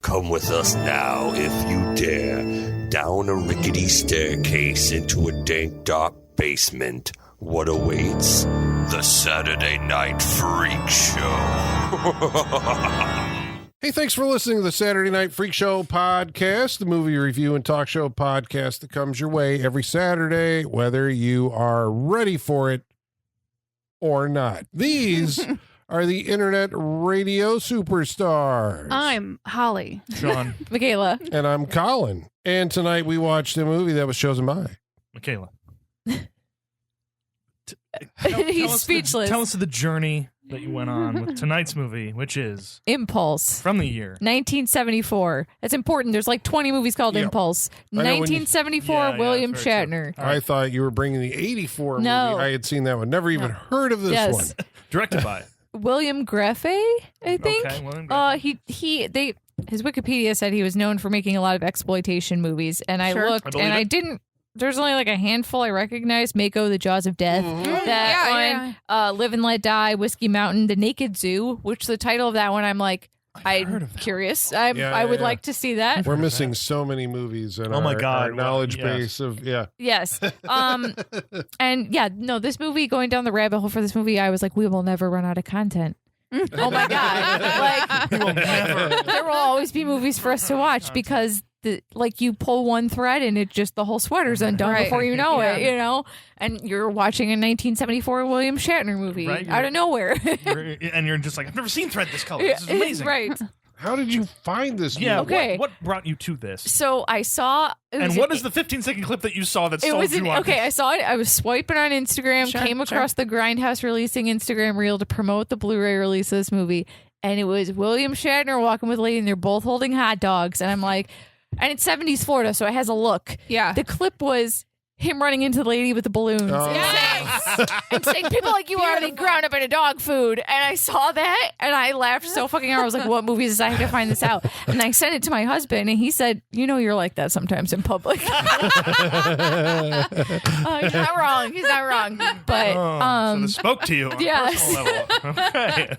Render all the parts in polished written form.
Come with us now, if you dare, down a rickety staircase into a dank, dark basement. What awaits? The Saturday Night Freak Show. Hey, thanks for listening to the Saturday Night Freak Show podcast, the movie review and talk show podcast that comes your way every Saturday, whether you are ready for it or not. These are the internet radio superstars. I'm Holly. Sean. Michaela. And I'm Colin. And tonight we watched a movie that was chosen by Michaela. He's speechless. Tell us the journey that you went on with tonight's movie, which is Impulse. from the year 1974. That's important. There's like 20 movies called Yep. Impulse. I know when you- 1974, Yeah, William that's very true. Shatner. I thought you were bringing the 84 No. movie. I had seen that one. Never even heard of this Yes. one. directed by. William Greffe, I think. Okay, William Greffe. His Wikipedia said he was known for making a lot of exploitation movies, and I Sure. looked I believe and I it. didn't. There's only like a handful I recognized: Mako, The Jaws of Death, that one, Live and Let Die, Whiskey Mountain, The Naked Zoo. Which the title of that one, I'm like, heard I'm of that. curious. Yeah, I would yeah. like to see that. We're missing so many movies in Oh my our God. knowledge Well, yes. base of, yeah. Yes. And yeah, no, this movie, going down the rabbit hole for this movie, I was like, we will never run out of content. Oh my God. Like, We will never. there will always be movies for us to watch because you pull one thread and it just, the whole sweater's undone Right. before you know it, Yeah. you know? And you're watching a 1974 William Shatner movie Right, out of nowhere. And you're just like, I've never seen thread this color. This is amazing. Right. How did you find this Yeah. movie? Okay. What brought you to this? So I saw. And what is the 15-second clip that you saw that It sold was you on? okay. I saw it. I was swiping on Instagram, Sure, came across the Grindhouse releasing Instagram reel to promote the Blu-ray release of this movie, and it was William Shatner walking with a lady, and they're both holding hot dogs, and I'm like, and it's 70s Florida, so it has a look. Yeah. The clip was him running into the lady with the balloons and saying, people like you are being ground up in a dog food. And I saw that and I laughed so fucking hard. I was like, what movie is this? I had to find this out. And I sent it to my husband and he said, you know, you're like that sometimes in public. He's not wrong. He's not wrong. But so this spoke to you on yes. a personal level. Okay.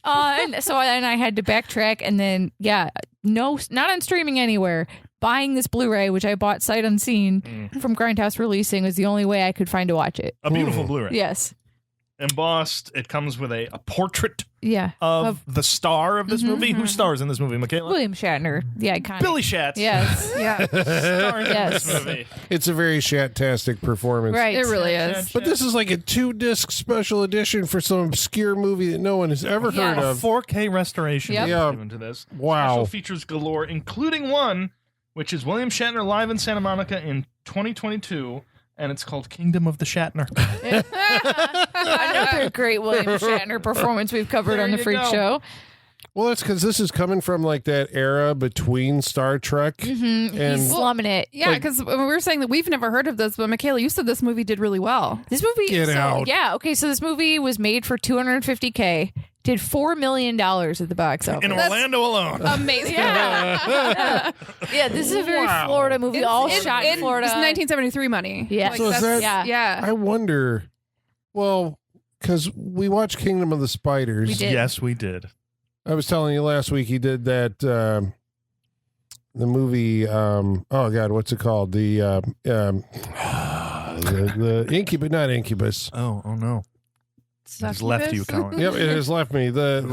and so then I had to backtrack and then no, not on streaming anywhere. Buying this Blu-ray, which I bought sight unseen from Grindhouse Releasing, was the only way I could find to watch it. A beautiful Blu-ray. Yes. Embossed. It comes with a portrait Yeah. of the star of this movie. Who stars in this movie, Michaela? William Shatner, the iconic. Billy Shatz. Yes. Yeah. Starring Yes. in this movie. It's a very Shat-tastic performance. Right. It really is. But this is like a 2-disc special edition for some obscure movie that no one has ever heard A of. 4K restoration Yep. is Yeah. given to this. Wow. Special features galore, including one which is William Shatner live in Santa Monica in 2022, and it's called Kingdom of the Shatner. Another great William Shatner performance we've covered There on the you Freak go. Show. Well, that's because this is coming from like that era between Star Trek and He's slumming it. Yeah, because we were saying that we've never heard of this, but Michaela, you said this movie did really well. This movie. Get out. Yeah. Okay. So this movie was made for $250K. Did $4 million at the box office. In Orlando alone. Amazing. Yeah. Yeah. This is a very Wow. Florida movie, all shot in Florida. It's 1973 money. Yeah. So is that's- that- yeah. I wonder, well, because we watched Kingdom of the Spiders. We did. Yes, we did. I was telling you last week he did that, the movie, oh God, what's it called? The Incubus, not Incubus. Oh no. He's left you, Colin. Yep, it has left me. The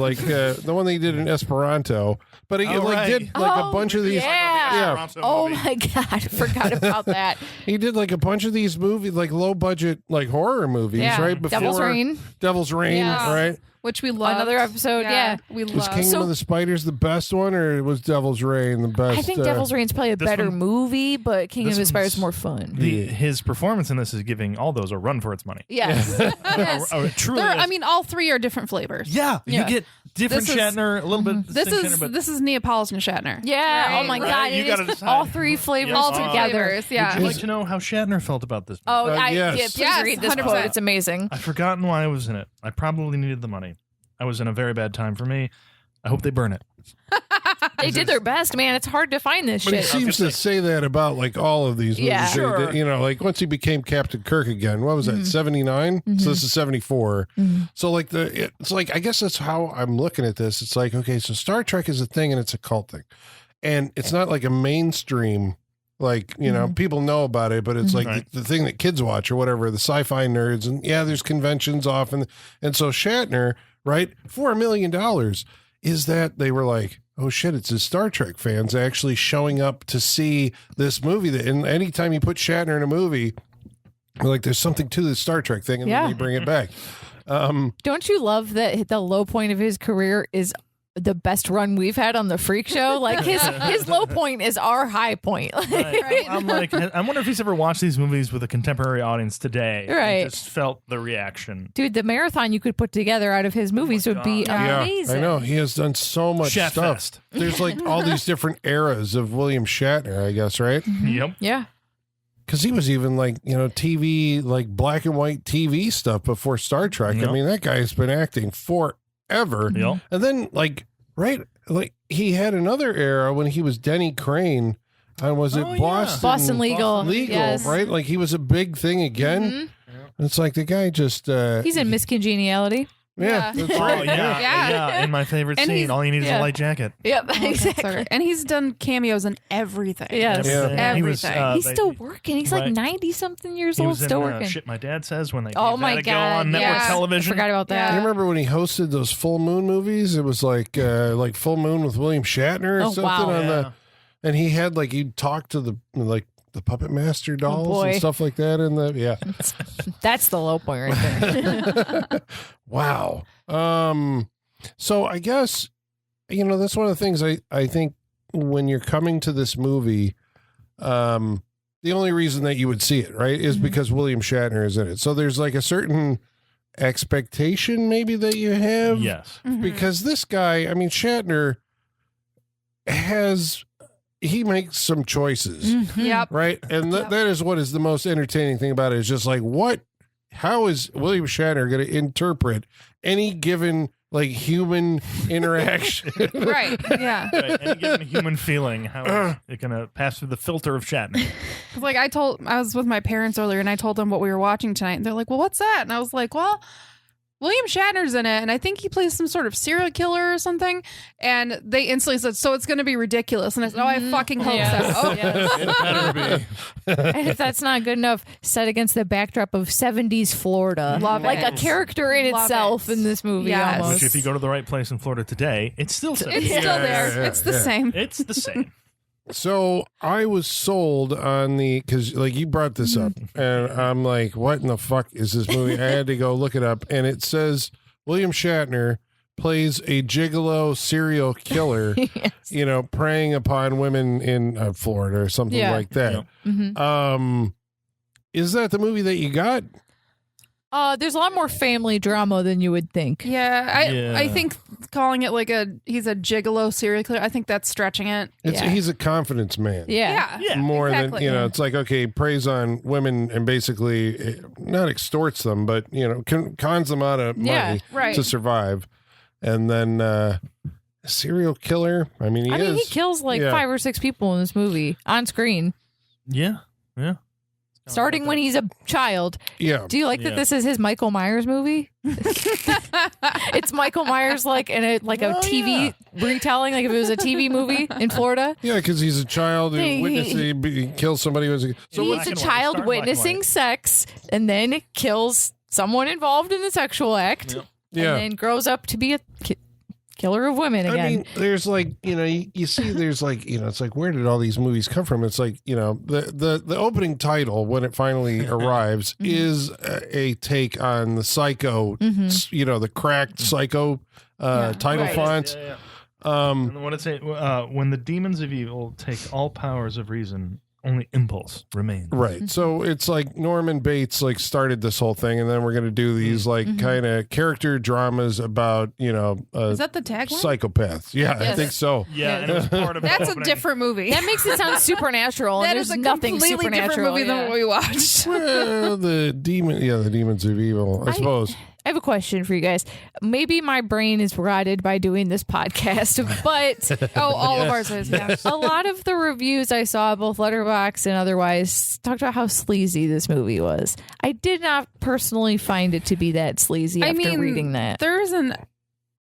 one that he did in Esperanto, but he did like a bunch of these. Yeah. Toronto Oh movie. my God. I forgot about that. He did like a bunch of these movies, like low budget, like horror movies, Yeah. right? Before Devil's Reign. Devil's Reign, Yeah. right? Which we love. Another episode. Yeah. We Was love. Kingdom of the Spiders the best one, or was Devil's Reign the best? I think Devil's Reign's probably a this better one- movie, but Kingdom of the this Spiders is one's- more fun. His performance in this is giving all those a run for its money. Yes. Yes. It truly There- is. I mean, all three are different flavors. yeah, Yeah. you get different This is- Shatner, a little bit. This distinct is Shatner, but this is Neapolitan Shatner. Yeah. Right, Oh my right. God. You It gotta is decide. all three flavors Yes. All three together. flavors. Yeah. I'd like to know how Shatner felt about this. Oh, yes. please Yes, read this 100%. quote. It's amazing. I've forgotten why I was in it. I probably needed the money. I was in a very bad time for me. I hope they burn it. They did their best, man. It's hard to find this But he shit. seems to say that about like all of these movies. Yeah. Sure. You know, like once he became Captain Kirk again, what was that, 79? So this is 74. So like it's like, I guess that's how I'm looking at this. It's like, okay, so Star Trek is a thing and it's a cult thing. And it's not like a mainstream, like, you know, people know about it, but it's like Right. the thing that kids watch or whatever, the sci-fi nerds. And yeah, there's conventions often. And so Shatner, right, for $1 million is that they were like, oh shit, it's his Star Trek fans actually showing up to see this movie. And anytime you put Shatner in a movie, like there's something to the Star Trek thing and Yeah. then you bring it back. Don't you love that the low point of his career is the best run we've had on the Freak Show? Like his low point is our high point. Right. I'm like, I wonder if he's ever watched these movies with a contemporary audience today. Right. And just felt the reaction. Dude, the marathon you could put together out of his movies would be Yeah, amazing. I know. He has done so much Shat stuff. Fest. There's like all these different eras of William Shatner, I guess, right? Yep. Yeah. Because he was even like, you know, TV, like black and white TV stuff before Star Trek. Yep. I mean, that guy's been acting forever. Yep. And then, like, right, like he had another era when he was Denny Crane. Was it Oh, yeah. Boston Legal. Legal, Yes. right? Like he was a big thing again. It's like the guy just. He's in Miss Congeniality. yeah, that's Oh, right. yeah. In my favorite And scene, he's- all you need is yeah. a light jacket. Yep, Sorry. And he's done cameos in everything. Yes. Yeah. He was, Everything. He's still working. He's like Right. 90-something years He old, was in still working. Shit My Dad Says when they Oh gave my that a go God, on network yeah. I television. forgot about that. You remember when he hosted those full moon movies? It was like Full Moon with William Shatner or Oh, something wow. on Yeah. the, and he had like he'd talk to the Puppet Master dolls boy. and stuff like that in the That's the low point right there. Wow. So I guess, you know, that's one of the things I think when you're coming to this movie, the only reason that you would see it, right, is because William Shatner is in it. So there's like a certain expectation maybe that you have. Yes. Because this guy, I mean, Shatner he makes some choices, Yep. right? And that is what is the most entertaining thing about it is just like, how is William Shatner going to interpret any given like human interaction? Right. Yeah. Right. Any given human feeling, how is it going to pass through the filter of Shatner? Like I was with my parents earlier and I told them what we were watching tonight. And they're like, well, what's that? And I was like, well, William Shatner's in it, and I think he plays some sort of serial killer or something. And they instantly said, so it's going to be ridiculous. And I said, oh, I fucking hope Yes. so. Oh, It better be. And if that's not good enough, set against the backdrop of 70s Florida. Love like it. a character in Love itself it. in this movie Yes. almost. Which, if you go to the right place in Florida today, it's still It's says. still there. yeah, It's the yeah. same. It's the same. So I was sold on because like you brought this up, and I'm like, what in the fuck is this movie? I had to go look it up, and it says William Shatner plays a gigolo serial killer, Yes. you know, preying upon women in Florida or something Yeah. like that. Mhm. Is that the movie that you got? There's a lot more family drama than you would think. Yeah, Yeah. I think calling it like he's a gigolo serial killer, I think that's stretching it. He's a confidence man. Yeah. Yeah. More exactly. than, it's like, okay, preys on women and basically not extorts them, but, cons them out of Yeah, money right. to survive. And then serial killer. I mean, he I mean, is. he kills like Yeah. 5 or 6 people in this movie on screen, Yeah. Yeah. starting when he's a child. Yeah. Do you like that Yeah. this is his Michael Myers movie? It's Michael Myers like in a TV retelling, like if it was a TV movie in Florida. Yeah, because he's a child who witnessed he kills somebody who was a. So He's black a and white, child start black and witnessing white. sex and then kills someone involved in the sexual act yeah. and then grows up to be a killer of women again. I mean, there's like, you see there's like, it's like, where did all these movies come from? It's like, the opening title, when it finally arrives, is a take on the Psycho, the cracked Psycho title Right. fonts. Yeah. And when it say, when the demons of evil take all powers of reason, only impulse remains. Right. So it's like Norman Bates like started this whole thing, and then we're going to do these like kind of character dramas about, Is that the tagline? psychopaths. Yeah, I Yes. think so. Yeah, and it was part of the That's a opening. different movie. that makes it sound supernatural. That and is there's a nothing completely different supernatural. movie than what we watched. Well, the demons of evil, I suppose. I have a question for you guys. Maybe my brain is rotted by doing this podcast, but all of ours is. Yeah. a lot of the reviews I saw, both Letterboxd and otherwise, talked about how sleazy this movie was. I did not personally find it to be that sleazy after reading that. There's an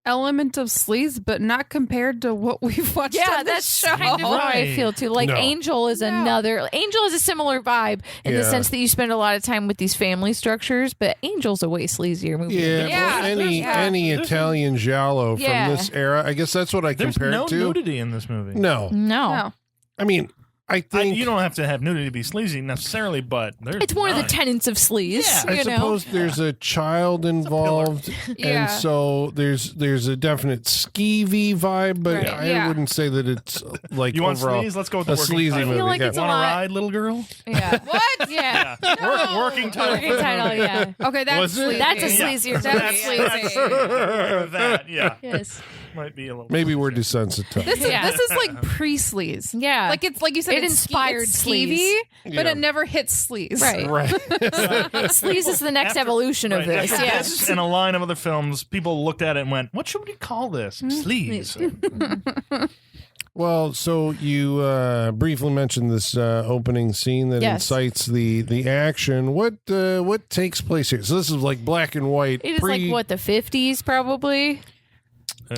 element of sleaze, but not compared to what we've watched on this that's show. kind of how I Right. feel too. Like No. Angel is Angel is a similar vibe in the Yeah. sense that you spend a lot of time with these family structures, but Angel's a way sleazier movie. Yeah, Yeah, well, any there's- Italian giallo Yeah. from this era, I guess that's what I There's compare no it to. nudity in this movie. No, No. No. I mean, I think You don't have to have nudity to be sleazy necessarily, but there's It's one of the none. tenets of sleaze. Yeah, I you know? suppose there's a child involved, Yeah. and so there's a definite skeevy vibe, but Right. I Yeah. wouldn't say that it's like You want overall sleaze? Let's go with a the working sleazy title. movie. I feel like yeah. it's a Want to lot. ride, little girl? Yeah. What? Yeah. Working title. Working title, yeah. Okay, that's Was it? sleazy. That's a Yeah. sleazier That's movie. sleazy. That, yeah. Yes. Might be a little. Maybe we're desensitized. This is like pre-sleaze. Yeah. Like it's like you said, It it's inspired it's skeevy, but Yeah. it never hits sleaze. Right. Right. Sleaze is the next After- evolution of right, this. after Yeah. this and a line of other films, people looked at it and went, "What should we call this? Sleaze." Well, so you briefly mentioned this opening scene that Yes. incites the action. What takes place here? So this is like black and white. It is like what, the 50s probably?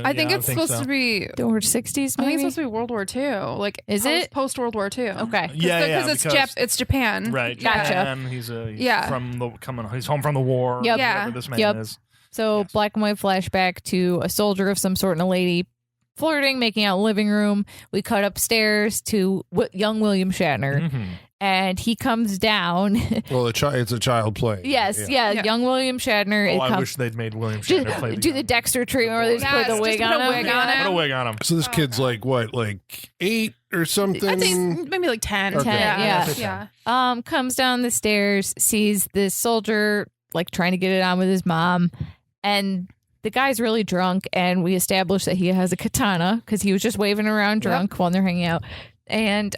I think it's supposed so. to be. Or 60s I think maybe? it's supposed to be World War II. Like, Is it? post World War II? Okay. Yeah, because it's Japan. Right, Gotcha. Japan. He's Yeah. he's home from the war. Yep. Yeah. Whatever this man Yep. is. So Yes. black and white flashback to a soldier of some sort and a lady flirting, making out in the living room. We cut upstairs to young William Shatner, Mhm. and he comes down. Well, it's a child play. Yes, Yeah. young William Shatner. Oh, It I comes- wish they'd made William do, Shatner play do the Dexter treatment where they just Yes, put the wig just put on a him. wig on Yeah. him. Put a wig on him. So this kid's like what, like 8 or something? I think maybe like 10. Okay. 10, yeah. Yeah. Comes down the stairs, sees this soldier like trying to get it on with his mom, and the guy's really drunk, and we establish that he has a katana because he was just waving around drunk while they're hanging out, and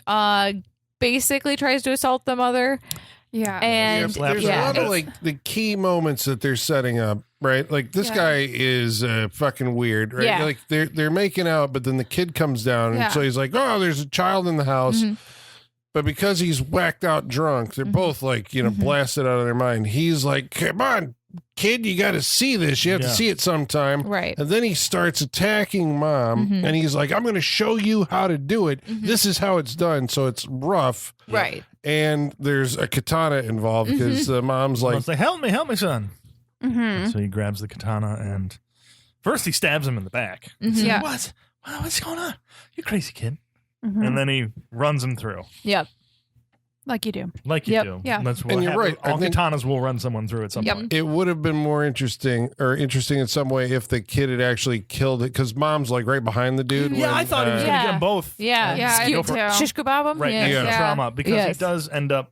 basically tries to assault the mother. Yeah. And There's yeah. a lot of like the key moments that they're setting up, right? Like this Yeah. guy is fucking weird, right? Yeah. Like they're making out, but then the kid comes down, Yeah. and so he's like, "Oh, there's a child in the house." Mhm. But because he's whacked out drunk, they're both like, blasted out of their mind. He's like, "Come on, kid, you got to see this. You have to Yeah. see it sometime." Right. And then he starts attacking mom, and he's like, "I'm going to show you how to do it. This is how it's done." So it's rough, Right. and there's a katana involved because the mom's like, Mom's like, help me, son. Mm-hmm. So he grabs the katana and first he stabs him in the back. Mhm. Yeah. What's going on? You crazy kid. Mhm. And then he runs him through. Yep. Like you do. Like you Yep. do. Yeah. That's what And you're happens. right. I All think- katanas will run someone through at some Yep. point. it would have been more interesting in some way if the kid had actually killed it, because mom's like right behind the dude. Yeah, when, I thought he was uh, going to Yeah. get them both. Yeah. and Yeah, I go did for- too. Shish kebab him? Right, Yeah. next to Yeah. trauma, because Yes. he does end up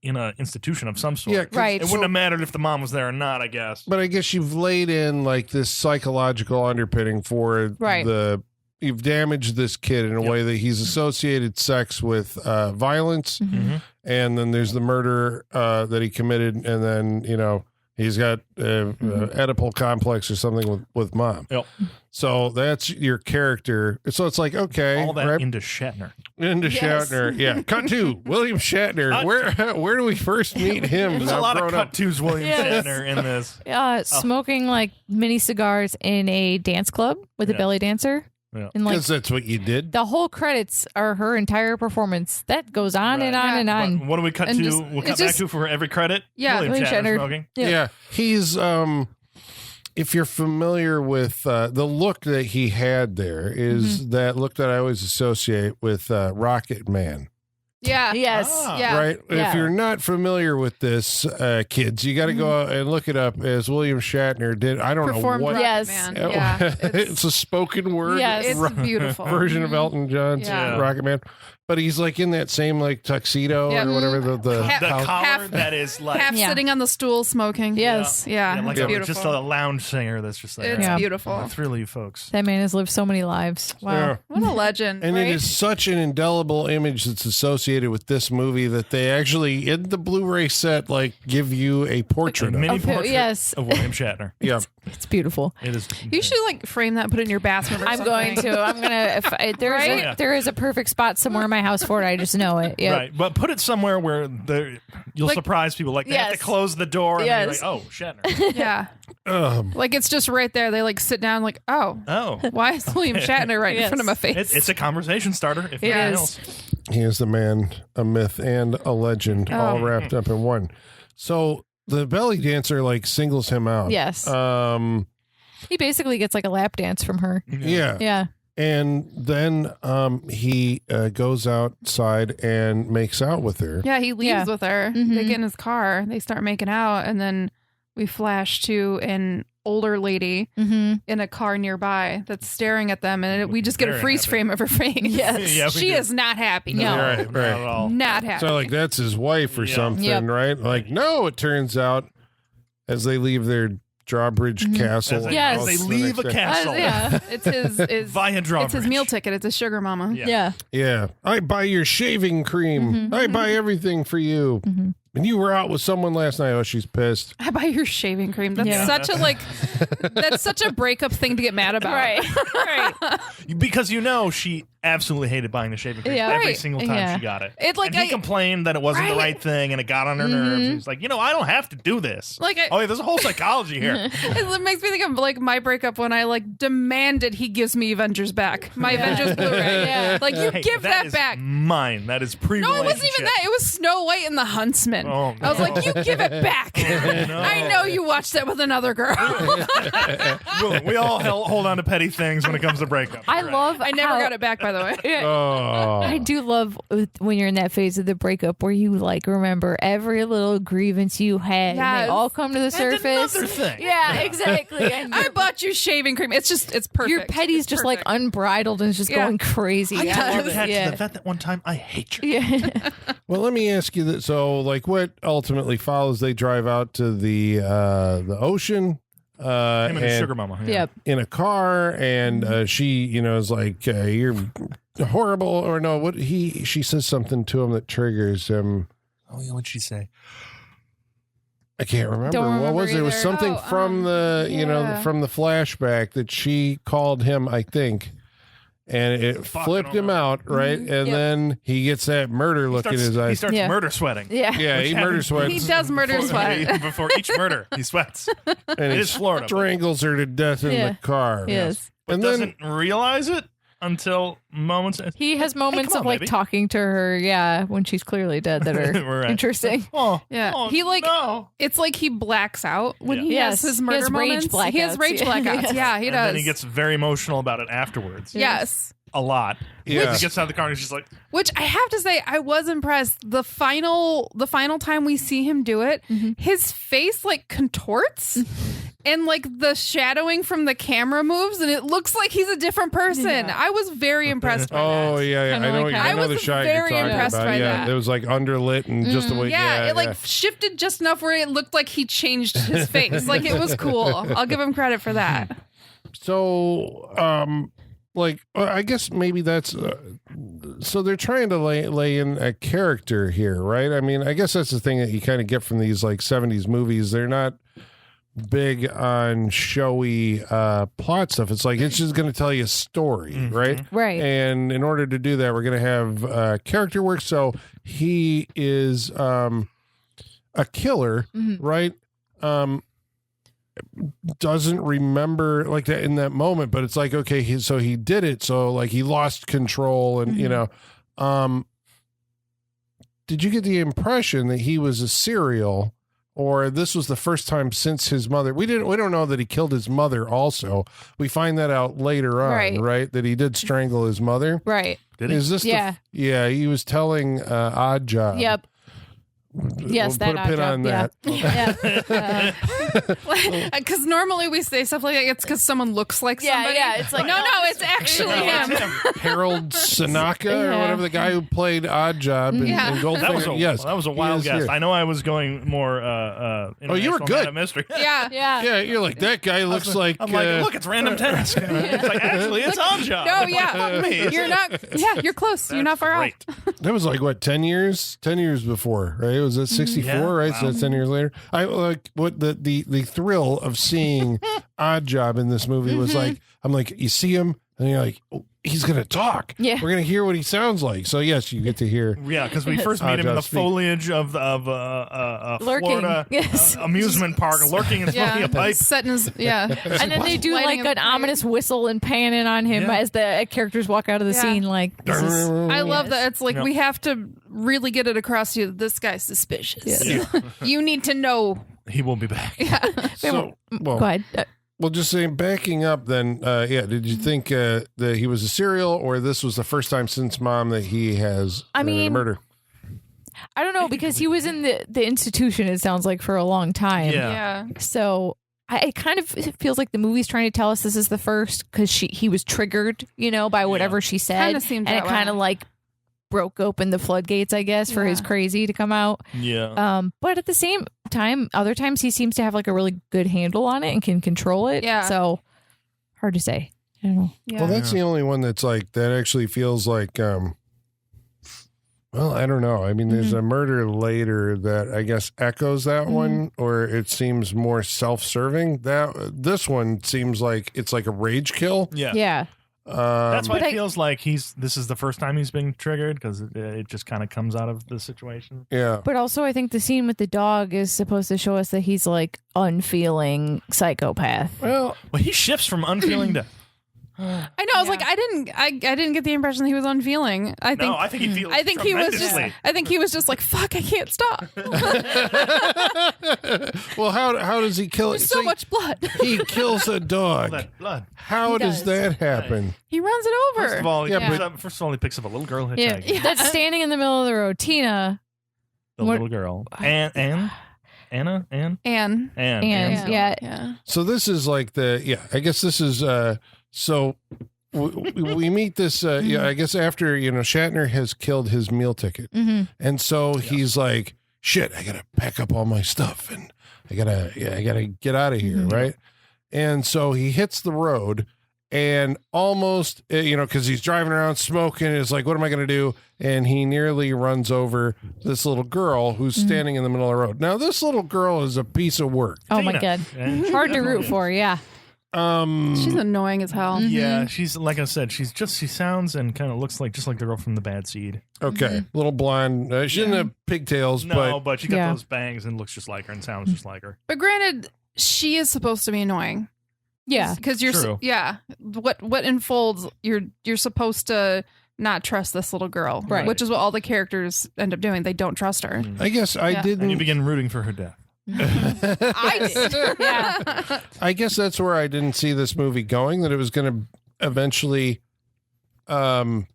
in an institution of some sort. Yeah, 'cause- Right. It wouldn't have mattered if the mom was there or not, I guess. But I guess you've laid in like this psychological underpinning for Right. you've damaged this kid in a Yep. way that he's associated sex with violence, Mhm. and then there's the murder that he committed, and then he's got Oedipal complex or something with mom. Yep. So that's your character. So it's like, okay, All that right? into Shatner. Into Yes. Shatner, yeah. Cut to William Shatner. Where do we first meet him? There's now a lot of grown cut up? twos William Yes. Shatner in this. Smoking like mini cigars in a dance club with a Yeah. belly dancer. Yeah. And like Because that's what you did. the whole credits are her entire performance. That goes on and Right. on and Yeah. on. But what do we cut And to? just- We'll it's cut back just- to for every credit. Yeah, William William Shatner Shatner. smoking. Yeah. Yeah, he's if you're familiar with the look that he had there is that look that I always associate with Rocket Man, Yeah. Yes. Ah. Yeah. right? Yeah. If you're not familiar with this, kids, you got to go out and look it up as William Shatner did. I don't Performed know what. Rocket Yes. Man. Yeah. it's a spoken word Yes. It's beautiful. version of Elton John's Yeah. Rocket Man. But he's like in that same like tuxedo Yeah. or whatever the The collar half- that is like half sitting on the stool smoking. Yes. Yeah, like it's a, beautiful. just a lounge singer that's just there. It's Yeah. beautiful. That's really you folks. That man has lived so many lives. Wow. Yeah. What a legend, And right? it is such an indelible image that's associated with this movie that they actually, in the Blu-ray set, like give you a portrait A of. mini Okay, portrait yes. of William Shatner. Yeah. It's beautiful. It is. You should like frame that, and put it in your bathroom. Or I'm something. going to. I'm gonna. Right? There is a perfect spot somewhere in my house for it. I just know it. Yeah. Right, but put it somewhere where you'll Like- surprise people. Like they have to Yes. close the door, and Yes. then you're like, "Oh, Shatner." Yeah, like it's just right there. They like sit down, like, oh, Oh, why is William Shatner right in Yes. front of my face? it's a conversation starter. If It nothing is. else. He is the man, a myth, and a legend, all wrapped up in one. So the belly dancer like singles him out. Yes. He basically gets like a lap dance from her. Yeah. Yeah. And then he goes outside and makes out with her. Yeah, he leaves Yeah. with her. Mhm. They get in his car. They start making out, and then we flash to an older lady Mm-hmm. in a car nearby that's staring at them, and we just get a Very freeze happy. frame of her face. Yes. Yeah, we She do. is not happy. No. Right, Not at right. all. Not happy. So like that's his wife or Yeah. something, Yep. right? Like no, it turns out as they leave their drawbridge castle. As they, Yes. as they house the leave next a day. castle. Yeah, it's his Via drawbridge. it's his meal ticket. It's a sugar mama. Yeah. Yeah. Yeah, I buy your shaving cream. I buy everything for you. And you were out with someone last night. Oh, she's pissed. I buy your shaving cream. That's Yeah. such a that's such a breakup thing to get mad about. Right. Because she absolutely hated buying the shaving cream Yeah. every Right. single time Yeah. she got it. It, like, and he I- complained that it wasn't the Right. right thing and it got on her nerves. He's like, I don't have to do this. Like, oh, yeah, there's a whole psychology here. It makes me think of like my breakup when I like demanded he gives me Avengers back. My Avengers Blu-ray. Yeah. Like you Hey, give that is back. mine. That is pre. No, it wasn't even that. It was Snow White and the Huntsman. Oh, I was like, you give it back. no. I know you watched that with another girl. We all hold on to petty things when it comes to breakup. I love. I never how- got it back, by the way. Oh, I do love when you're in that phase of the breakup where you like remember every little grievance you had and Yes. they all come to the surface. another thing. Yeah, exactly. And I bought you shaving cream. It's perfect. your petty's It's just perfect. like unbridled and it's just Yeah. going crazy. I got Yeah. attached Yeah. to the fact that one time I hate you. Yeah. well, let me ask you that. So, like, what ultimately follows? They drive out to the ocean. Him and his and sugar mama. Yeah. Yep. in a car, and she, is like, "You're horrible," or no? What she says something to him that triggers him. Oh, yeah, what'd she say? I can't remember. Don't What remember was it? It was either. something from the yeah. from the flashback that she called him, I think. And it Fucking flipped him out, right? And Yep. then he gets that murder look in his He eyes. starts Yeah. murder sweating. Yeah. Yeah, Which he murder happens- sweats. He does murder sweat. Before each murder, he sweats. and It he is Florida. strangles her to death in Yeah. the car. Yes. And Doesn't realize it until moments. He has moments come of on, like baby. talking to her, when she's clearly dead that are Right. interesting. Oh, Yeah. oh, He, like, no. It's like he blacks out when Yeah. he Yes. has his He murder has rage moments. He has blackouts. rage Yeah. blackouts. Yes. Yeah, he And does. then he gets very emotional about it afterwards. yes. A lot. Yeah. He gets out of the car and he's just like, Which I have to say, I was impressed. The final time we see him do it, his face like contorts, and like the shadowing from the camera moves, and it looks like he's a different person. Yeah. I was very impressed by Oh that. yeah, Kinda I know. like I that. know I the was shot you're very talking impressed about. by Yeah, that. it was like underlit and just the way. Yeah, it like shifted just enough where it looked like he changed his face. Like it was cool. I'll give him credit for that. So, I guess maybe that's. So they're trying to lay in a character here, right? I mean, I guess that's the thing that you kind of get from these like 70s movies. They're not big on showy plot stuff. It's like it's just going to tell you a story, right? Right. And in order to do that, we're going to have character work. So he is a killer, right? Doesn't remember like that in that moment, but it's like, okay, so he did it. So like he lost control and, did you get the impression that he was a serial or this was the first time since his mother? We don't know that he killed his mother also. We find that out later on, right? That he did strangle his mother. Right. did he? Is this Yeah. he was telling Odd Job. Yep. Yes, we'll put a pin on that. Because normally we say stuff like that. It's because someone looks like somebody. Yeah, it's like, no, it's actually him. Harold Sanaka or whatever, the guy who played Odd Job in Goldfinger. That was a wild guess. Here. I know I was going more. You were good. Mystery. Yeah. You're like, that guy looks like. I'm like, look, it's Random Task. It's like, actually, it's Odd Job. No, yeah. Fuck me. You're not. Yeah, you're close. You're not far Great. out. That was like what, 10 years? 10 years before, right? It was at 64, right? Wow. So that's 10 years later. I like what the thrill of seeing Odd Job in this movie was like. I'm like, you see him, and you're like, oh, he's gonna talk. Yeah, we're gonna hear what he sounds like. So yes, you get to hear. Yeah, because we first meet him in the foliage of Florida amusement park, lurking and smoking a pipe. Setting his, and then they do like an ominous whistle and panning on him as the characters walk out of the scene. Like, this is, I love that. It's like we have to really get it across to you. This guy's suspicious. You need to know he won't be back. So, well, go ahead. Well, just saying, backing up then, did you think that he was a serial, or this was the first time since Mom that he has a murder? I don't know, because he was in the institution, it sounds like, for a long time. Yeah. So it kind of feels like the movie's trying to tell us this is the first, because he was triggered, by whatever she said. Kinda seemed and that it kind of like broke open the floodgates, I guess, for his crazy to come out. Yeah. But at the same time, other times he seems to have like a really good handle on it and can control it. Yeah. So hard to say. I don't know. Yeah. Well, that's the only one that's like, that actually feels like, well, I don't know. I mean, there's a murder later that I guess echoes that one, or it seems more self-serving. This one seems like it's like a rage kill. Yeah. That's why it feels like this is the first time he's being triggered, because it just kind of comes out of the situation. Yeah. But also I think the scene with the dog is supposed to show us that he's like unfeeling psychopath. Well, he shifts from unfeeling to I know. I was like, I didn't get the impression that he was unfeeling. I think he feels. I think he was just. I think he was just like, fuck, I can't stop. Well, how does he kill it? There's so much blood. He kills a dog. Blood. How does that happen? He runs it over. First of all, he picks up a little girl hitchhiking. That's standing in the middle of the road. Tina, little girl, Anna. Yeah. So this is like I guess this is so we meet this I guess after Shatner has killed his meal ticket, and so he's like, shit, I gotta pack up all my stuff and I gotta get out of here, right? And so he hits the road and almost because he's driving around smoking, is like, what am I gonna do? And he nearly runs over this little girl who's standing in the middle of the road. Now this little girl is a piece of work. Oh my god, hard to root for. Yeah. She's annoying as hell. Yeah, she's, like I said, she sounds and kind of looks like just like the girl from The Bad Seed. Okay, little blonde. She didn't have pigtails, but she got those bangs and looks just like her and sounds just like her. But granted, she is supposed to be annoying. Yeah, because you're what unfolds. You're supposed to not trust this little girl, right? Which is what all the characters end up doing. They don't trust her. I guess I didn't. And you begin rooting for her death. I did. Yeah. I guess that's where I didn't see this movie going, that it was going to eventually turn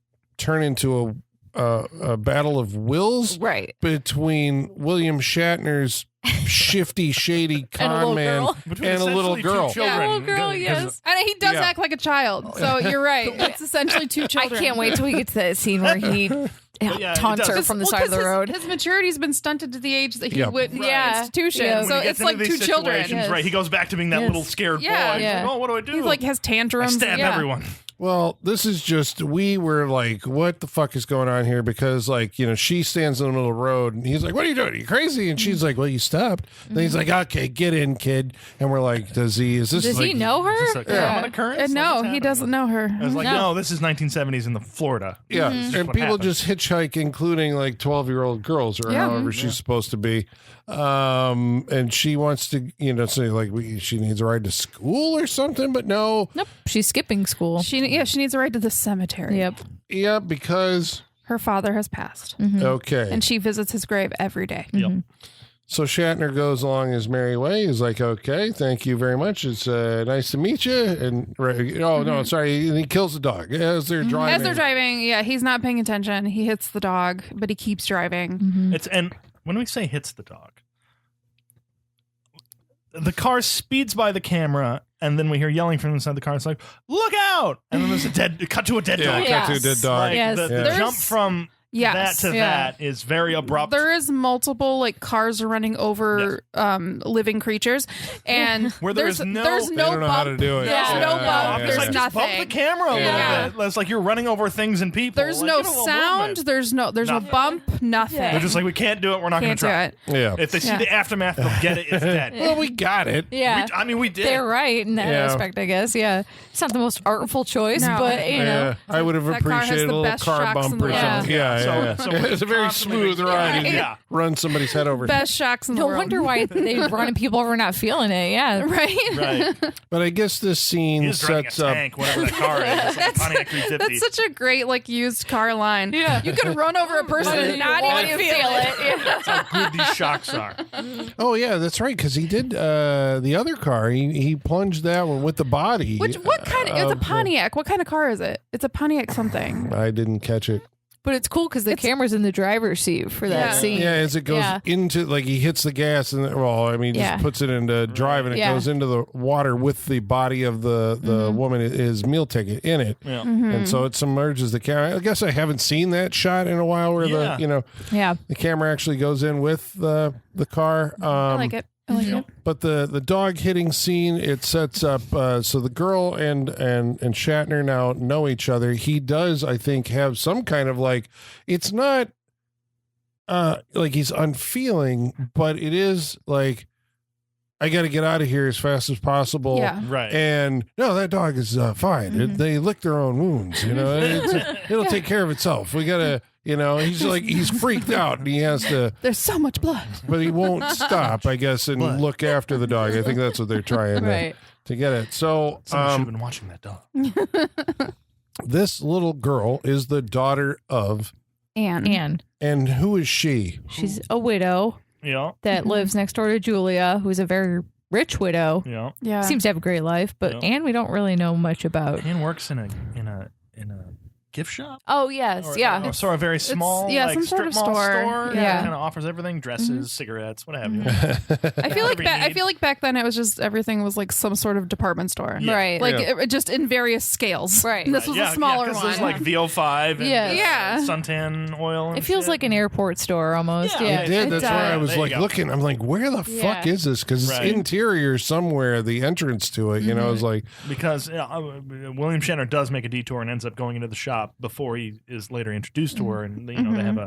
into a battle of wills, right, between William Shatner's shifty, shady con man and a little girl. Yeah, a little girl, yes. And he does act like a child, so you're right. It's essentially two children. I can't wait till we get to that scene where he taunts her from the side of the road. His maturity's been stunted to the age that he wouldn't be in an institution. Yeah. So it's like two children. Right, he goes back to being that little scared boy. Yeah. Like, oh, what do I do? He like has tantrums. I stab everyone. Well, this is just, we were like, what the fuck is going on here? Because, like, she stands in the middle of the road and he's like, what are you doing? Are you crazy? And she's like, well, you stopped. And then he's like, okay, get in, kid. And we're like, does he know her? Is this a common occurrence? No, he doesn't know her. I was like, no, this is 1970s in the Florida. Yeah. And people just hitchhike, including like 12-year-old girls or however she's supposed to be. And she wants to, say like she needs a ride to school or something, but no. Nope. She's skipping school. She needs a ride to the cemetery. Yep. Yeah, because her father has passed. Okay. And she visits his grave every day. Yep. So Shatner goes along his merry way. He's like, okay, thank you very much. It's nice to meet you. And no, sorry. And he kills the dog as they're driving. He's not paying attention. He hits the dog, but he keeps driving. And when we say hits the dog, the car speeds by the camera, and then we hear yelling from inside the car. It's like, look out! And then there's cut to a dead dog. cut to a dead dog. Like, Yes. the jump from that to Yeah. that is very abrupt. There is multiple like cars running over living creatures, and Where there's no- there's They no don't know bump. how to do it. There's Yeah. no Yeah. bump. I'm There's just like, just nothing. bump the camera a Yeah. little bit. It's like you're running over things and people. There's Like, no get a little sound. movement. There's no Nothing. bump. Nothing. Yeah. They're just like, we can't do it. We're not going Can't to do try. it. Yeah. If they see Yeah. the aftermath, they'll get it. It's dead. Well, we got it. Yeah. We did. They're right in that Yeah. aspect, I guess. Yeah. It's not the most artful choice, No. but, you know. I would have That car has appreciated the a little best car shocks in bump the or world. something. Yeah, Yeah. So it's a very constantly smooth ride. And you Yeah. run somebody's head over. Best shocks in the No world. wonder why they running people over not feeling it. Yeah. Right. Right. But I guess this scene He's driving sets a up. tank, whatever that car is. It's like a Pontiac 350. That's such a great like used car line. Yeah. You could run over a person and not even feel it. That's how good these shocks are. Oh yeah, that's right. Because he did the other car. He plunged that one with the body. What kind of? It's a Pontiac. What kind of car is it? It's a Pontiac something. I didn't catch it. But it's cool because the camera's in the driver's seat for that Yeah. scene. Yeah, as it goes Yeah. into like he hits the gas and he Yeah. just puts it into drive and it Yeah. goes into the water with the body of the woman, his meal ticket in it, Yeah. and so it submerges the camera. I guess I haven't seen that shot in a while where Yeah. Yeah. the camera actually goes in with the car. I like it. I like it. But the dog hitting scene, it sets up so the girl and Shatner now know each other. He does, I think, have some kind of like, it's not like he's unfeeling, but it is like, I got to get out of here as fast as possible. Yeah. Right. And no, that dog is fine. They lick their own wounds. It'll take care of itself. We gotta, he's freaked out and he has to, There's so much blood. but he won't stop, I guess, and But- look after the dog. I think that's what they're trying Right. to get it. So Someone should have been watching that dog. this little girl is the daughter of, And and who is she? She's a widow Yeah. that lives next door to Julia, who's a very rich widow. Yeah. yeah, Seems to have a great life, but Yeah. Anne we don't really know much about. Anne works in a gift shop. Oh yes, Or, yeah. Or sort of very small, yeah, like some sort strip of mall store. Yeah. Kind of offers everything: dresses, cigarettes, what have you. I feel like Whatever you I need. feel like back then it was just everything was like some sort of department store. Yeah. Right. Like Yeah. it just in various scales. Right. And this was yeah, a smaller 'cause one. There's like VO5 and Yeah. Yeah. suntan oil. And It feels shit. like an airport store almost. Yeah, Yeah. It did. It That's why I was There you like go. looking. I'm like, where the fuck Yeah. is this? Because Right. it's interior somewhere. The entrance to it, I was like, because William Shatner does make a detour and ends up going into the shop before he is later introduced to her, and they have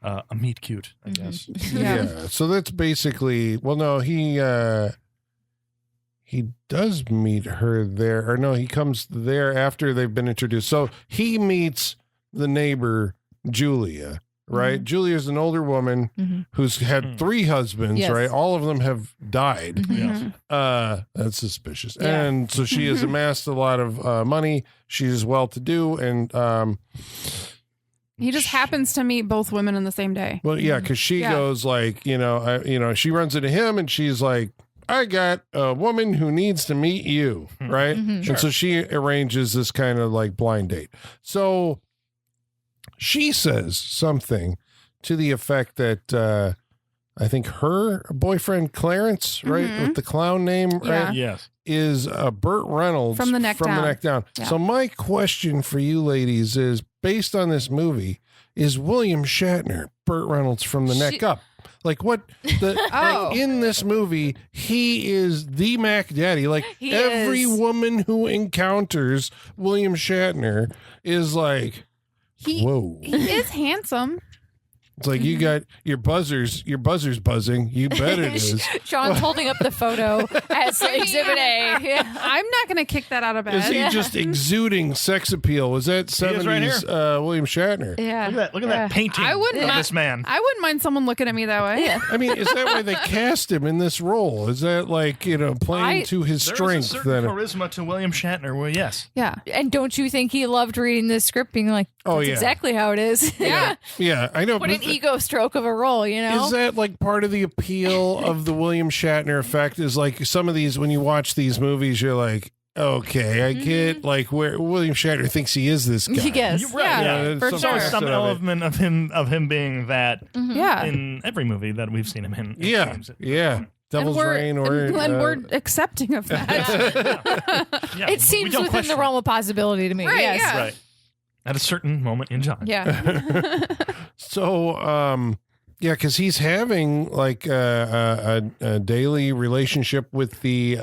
a meet cute, I guess. yeah. So that's basically. Well, no, he does meet her there, or no, he comes there after they've been introduced. So he meets the neighbor Julia. Right, Julia's an older woman who's had 3 husbands. Yes. Right, all of them have died. Yes. That's suspicious. Yeah. And so she has amassed a lot of money. She's well-to-do, and He just happens to meet both women in the same day. well, yeah, because she Yeah. goes like, she runs into him, and she's like, "I got a woman who needs to meet you," right? And so she arranges this kind of like blind date. So she says something to the effect that I think her boyfriend Clarence, right, with the clown name, Yeah. right, Yes. is Burt Reynolds From the neck down. Yeah. So my question for you ladies is, based on this movie, is William Shatner Burt Reynolds from the neck up? Like what the Oh. like in this movie, he is the Mac Daddy. Like He every is. woman who encounters William Shatner is like, whoa. He is handsome. It's like you got your buzzer's buzzing. You bet it is. Sean's holding up the photo as Exhibit A. Yeah. I'm not going to kick that out of bed. Is he just exuding sex appeal? Was that He is right 70s William Shatner? Yeah. Look at that painting I wouldn't of mi- this man. I wouldn't mind someone looking at me that way. Yeah. I mean, is that why they cast him in this role? Is that like, playing to his There is a strength? certain Then, charisma to William Shatner. Well, yes. Yeah. And don't you think he loved reading this script, being like, Oh, that's yeah. exactly how it is? Yeah. yeah, I know. What but an ego stroke of a role, Is that like part of the appeal of the William Shatner effect? Is like some of these, when you watch these movies, you're like, okay, I get like where William Shatner thinks he is this guy. Yes. You're right. Yeah, for some sure. parts Some of it. element of him being that Yeah. in every movie that we've seen him in. it Yeah, seems. yeah. Devil's Reign or and we're accepting of that. Yeah, It seems we don't within question the realm of possibility to me. Right, Yes. yeah. Right. At a certain moment in time. Yeah. So, yeah, because he's having like a daily relationship with the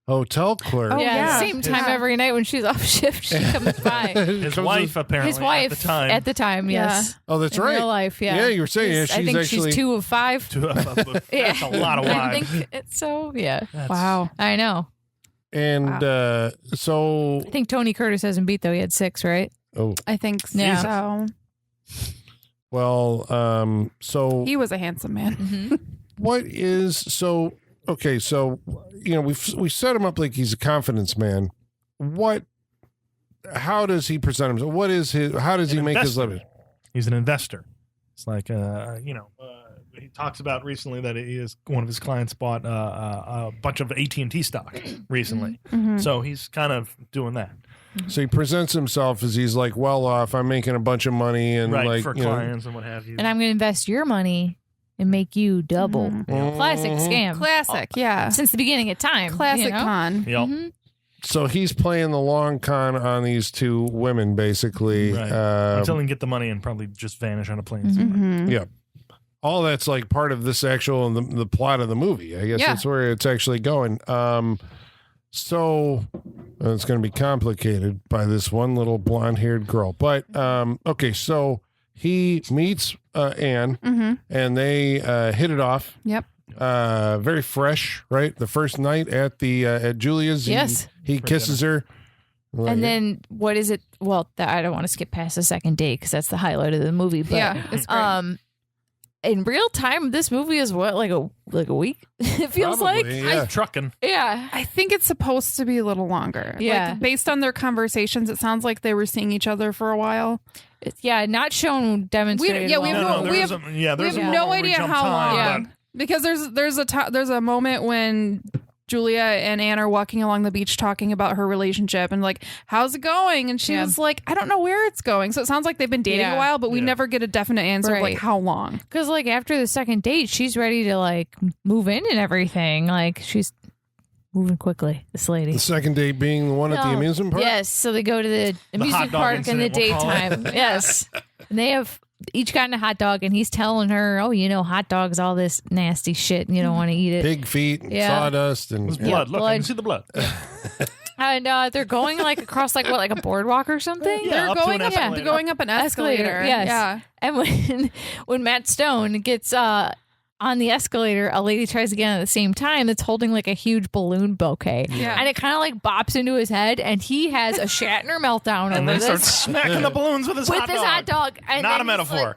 hotel clerk. Oh, yeah. yeah. Same time Yeah. every night when she's off shift, she comes by. His wife, apparently, His wife at the time. yes. Oh, that's In right. real life, yeah. Yeah, you were saying yeah, she's I think actually she's 2 of 5. That's a lot of I wives. think it's so, yeah. Wow. I know. and so I think Tony Curtis hasn't beat, though. He had 6, right? oh I think Yeah. so. well so He was a handsome man. Mm-hmm. what is so okay so you know we set him up like he's a confidence man. How does he present himself? What is his? How does he make his investor. living? He's an investor. It's like, he talks about recently that one of his clients bought a bunch of AT&T stock recently. Mhm. So he's kind of doing that. So he presents himself as he's like well off. I'm making a bunch of money and Right, like for you know, clients and what have you. And I'm going to invest your money and make you double. Mhm. Classic scam. Classic, yeah. Since the beginning of time. Classic you know? con. Yep. Mhm. So he's playing the long con on these 2 women, basically. Right. Until he can get the money and probably just vanish on a plane. Mhm. Yeah. All that's like part of this actual the plot of the movie. I guess Yeah. that's where it's actually going. So it's going to be complicated by this one little blonde-haired girl. But okay, so he meets Anne, Mhm. and they hit it off. Yep. Very fresh, right? The first night at the at Julia's, Yes. he kisses her. Like, And then what is it? Well, I don't want to skip past the second date because that's the highlight of the movie. But Yeah. It's great. in real time, this movie is what like a week. It feels probably, like yeah. Trucking. yeah. I think it's supposed to be a little longer. Yeah. Like, based on their conversations, it sounds like they were seeing each other for a while. Yeah, not shown demonstrated. yeah, we have well. no- there's a we have moment no where we idea jump how time, long. but Because there's a moment when Julia and Anne are walking along the beach talking about her relationship and like, how's it going? And she Yeah. was like, I don't know where it's going. So it sounds like they've been dating Yeah. a while, but we Yeah. never get a definite answer of like Right. how long. Because like after the second date, she's ready to like move in and everything. Like she's moving quickly. This lady. the second date being the one at the No. amusement park. Yes, so they go to the hot amusement dog park in the incident, we'll call it. daytime. Yes, and they have each gotten a hot dog, and he's telling her, "Oh, you know, hot dogs, all this nasty shit, and you don't want to eat it." Pig feet and Yeah. sawdust and There's blood. Look, I blood. can see the blood. And they're going like across like what, like a boardwalk or something. Yeah, They're up to going an up, escalator. they're going up an Escalator, escalator. yes. Yeah. And when Matt Stone gets on the escalator, a lady tries to get on at the same time that's holding like a huge balloon bouquet. Yeah. And it kind of like bops into his head, and he has a Shatner meltdown And over then starts this. smacking the balloons with his With hot this dog. hot dog. And Not a then he's metaphor.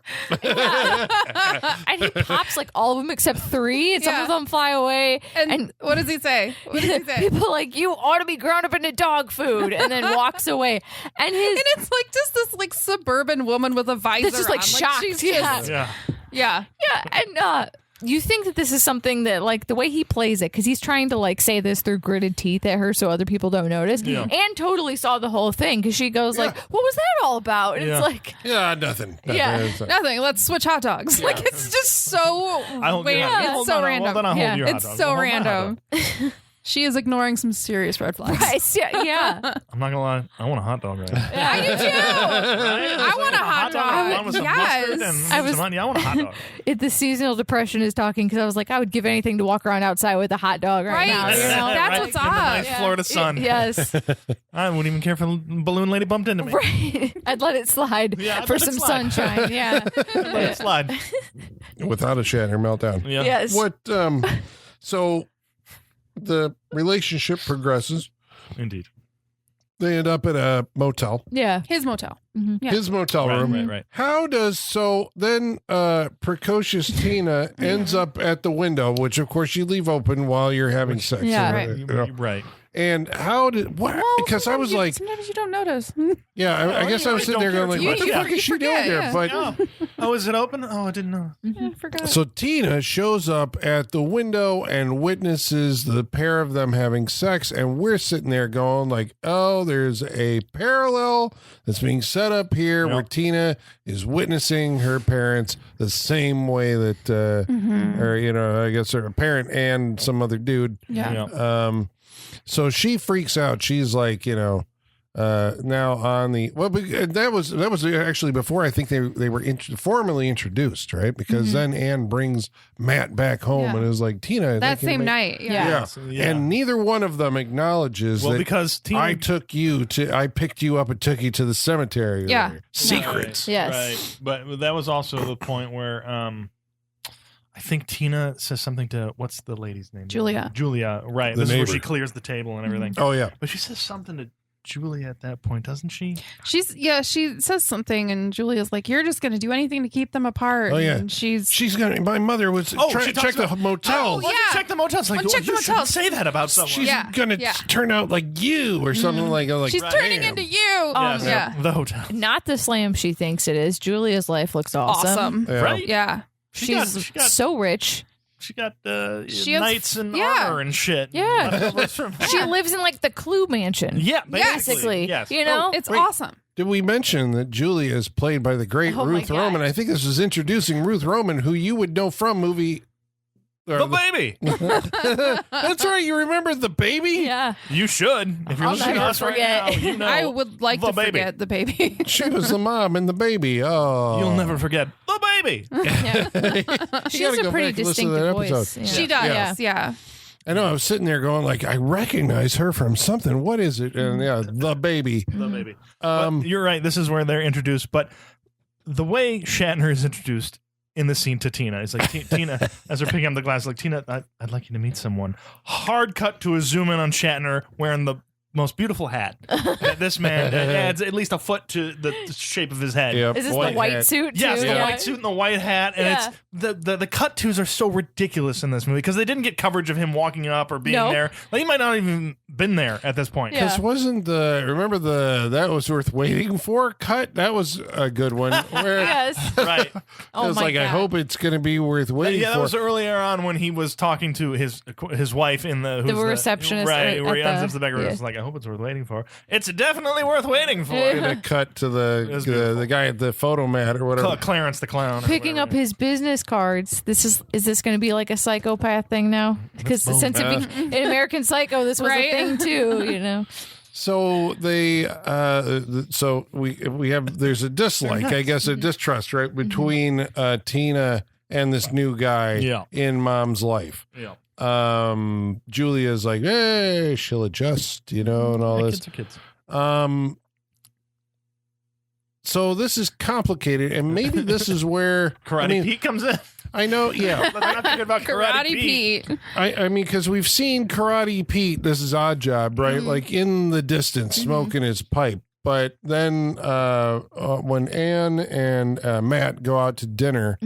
And he pops like all of them except 3, and some Yeah. of them fly away. And what does he say? What does he say? People like, you ought to be ground up into dog food, and then walks away. And his And it's like just this like suburban woman with a visor. That's just, like, on. shocked, She's yeah. just, Yeah. yeah. yeah, and you think that this is something that like the way he plays it, because he's trying to like say this through gritted teeth at her so other people don't notice. Yeah. And totally saw the whole thing because she goes like, "What was that all about?" And Yeah. it's like, yeah, nothing. Yeah. It's, Nothing. Let's switch hot dogs. Like it's just so I'll weird. get hot dog. It's Hold so on, random. Well, then I'll Yeah. hold your hot It's dog. so We'll hold my hot random. dog. She is ignoring some serious red flags. right, yeah. I'm not gonna lie. I want a hot dog right now. I do too. I want a hot dog. One with some Yes. mustard and I was- some onion. I want a hot dog. The seasonal depression is talking because I was like, I would give anything to walk around outside with a hot dog right, Right. now. You know? That's Right what's in the nice up. Florida sun. Yes, I wouldn't even care if a balloon lady bumped into me. right. I'd let it slide Yeah, I'd for let it some slide. sunshine. Yeah. Let it slide. without a Shatner meltdown. Yeah. Yes. What? So the relationship progresses. Indeed. They end up at a motel, Yeah. His motel. Yeah. his motel Right, room. right. How does so then? Precocious Tina ends up at the window, which of course you leave open while you're having sex. Yeah. Right. You know. Right. And how did what? Because I was like, sometimes you don't notice. yeah, I guess I was sitting there going like, You- what the yeah, fuck is you she doing forget, here? yeah. But Yeah. Oh, is it open? Oh, I didn't know. I forgot. So Tina shows up at the window and witnesses the pair of them having sex, and we're sitting there going like, oh, there's a parallel that's being set up here where Tina is witnessing her parents the same way that, or, you know, I guess her parent and some other dude. Yeah. So she freaks out. She's like, you know, now on the that was actually before I think they were formally introduced, right? Because then Anne brings Matt back home and is like, Tina, that same night. Yeah. And neither one of them acknowledges that because Tina, I picked you up and took you to the cemetery. Yeah. Secrets. Right. Yes. Right. But that was also the point where I think Tina says something to, what's the lady's name? Julia. Right. The This is neighbor. where she clears the table and everything. Oh yeah. But she says something to Julia at that point, doesn't she? She says something, and Julia's like, "You're just going to do anything to keep them apart." Oh yeah. And she's gonna. My mother was she check the motel. Oh, check the motel. It's like, check the you motel. shouldn't say that about someone. She's gonna turn out like you or something like. she's turning into you. Yes, the hotel. Not the slam she thinks it is. Julia's life looks awesome. Yeah. Right? Yeah. She's she got so rich. She got She has- knights and armor and shit. Yeah. She lives in like the Clue mansion. Yeah, basically. Yes. You know? It's Wait. awesome. Did we mention that Julia is played by the great Oh my Ruth God. Roman? I think this is introducing Ruth Roman, who you would know from movie. The baby. That's right. You remember The Baby? Yeah. You should. If you're I'll listening to never us right forget. now, you know. I would like The to baby. forget the baby. She was the mom in The Baby. Oh. You'll never forget the baby. She You has gotta a go pretty back and listen to distinctive that voice. episode. Yeah. She does. Yeah. I know. I was sitting there going like, I recognize her from something. What is it? And yeah, The Baby. The baby. But you're right. This is where they're introduced. But the way Shatner is introduced in the scene to Tina is like, Tina, as they're picking up the glass, like, Tina, I'd like you to meet someone. Hard cut to a zoom in on Shatner wearing the most beautiful hat that this man adds at least a foot to the shape of his head. Yep, Is this the white hat. suit too? Yes, the Yeah. white suit and the white hat, and it's the cut tos are so ridiculous in this movie because they didn't get coverage of him walking up or being No. there. Like, he might not even been there at this point. Yeah. This wasn't remember that was worth waiting for cut? That was a good one. Where Yes. Right. Oh I was my like, God. I hope it's going to be worth waiting Yeah, that for. was earlier on when he was talking to his wife in who's receptionist right? at Where he the- unzips the bag. yeah. It's like, I hope it's worth waiting for. It's definitely worth waiting for. Gonna cut to was beautiful. the guy at the photo mat or whatever. Clarence the clown. or Picking up whatever. his business cards. Is this going to be like a psychopath thing now? Because since in American Psycho, this was Right. a thing too. You know. So they, so we have there's a dislike, I guess, a distrust, right, between Tina and this new guy in Mom's life. Yeah. Julia's like, hey, she'll adjust, you know, and all this. Kids are kids. So this is complicated, and maybe this is where Karate Pete comes in. I know, yeah. But they're not thinking about Karate Pete. I mean, because we've seen Karate Pete, this is Odd Job, right? Like in the distance, smoking his pipe. But then when Anne and Matt go out to dinner,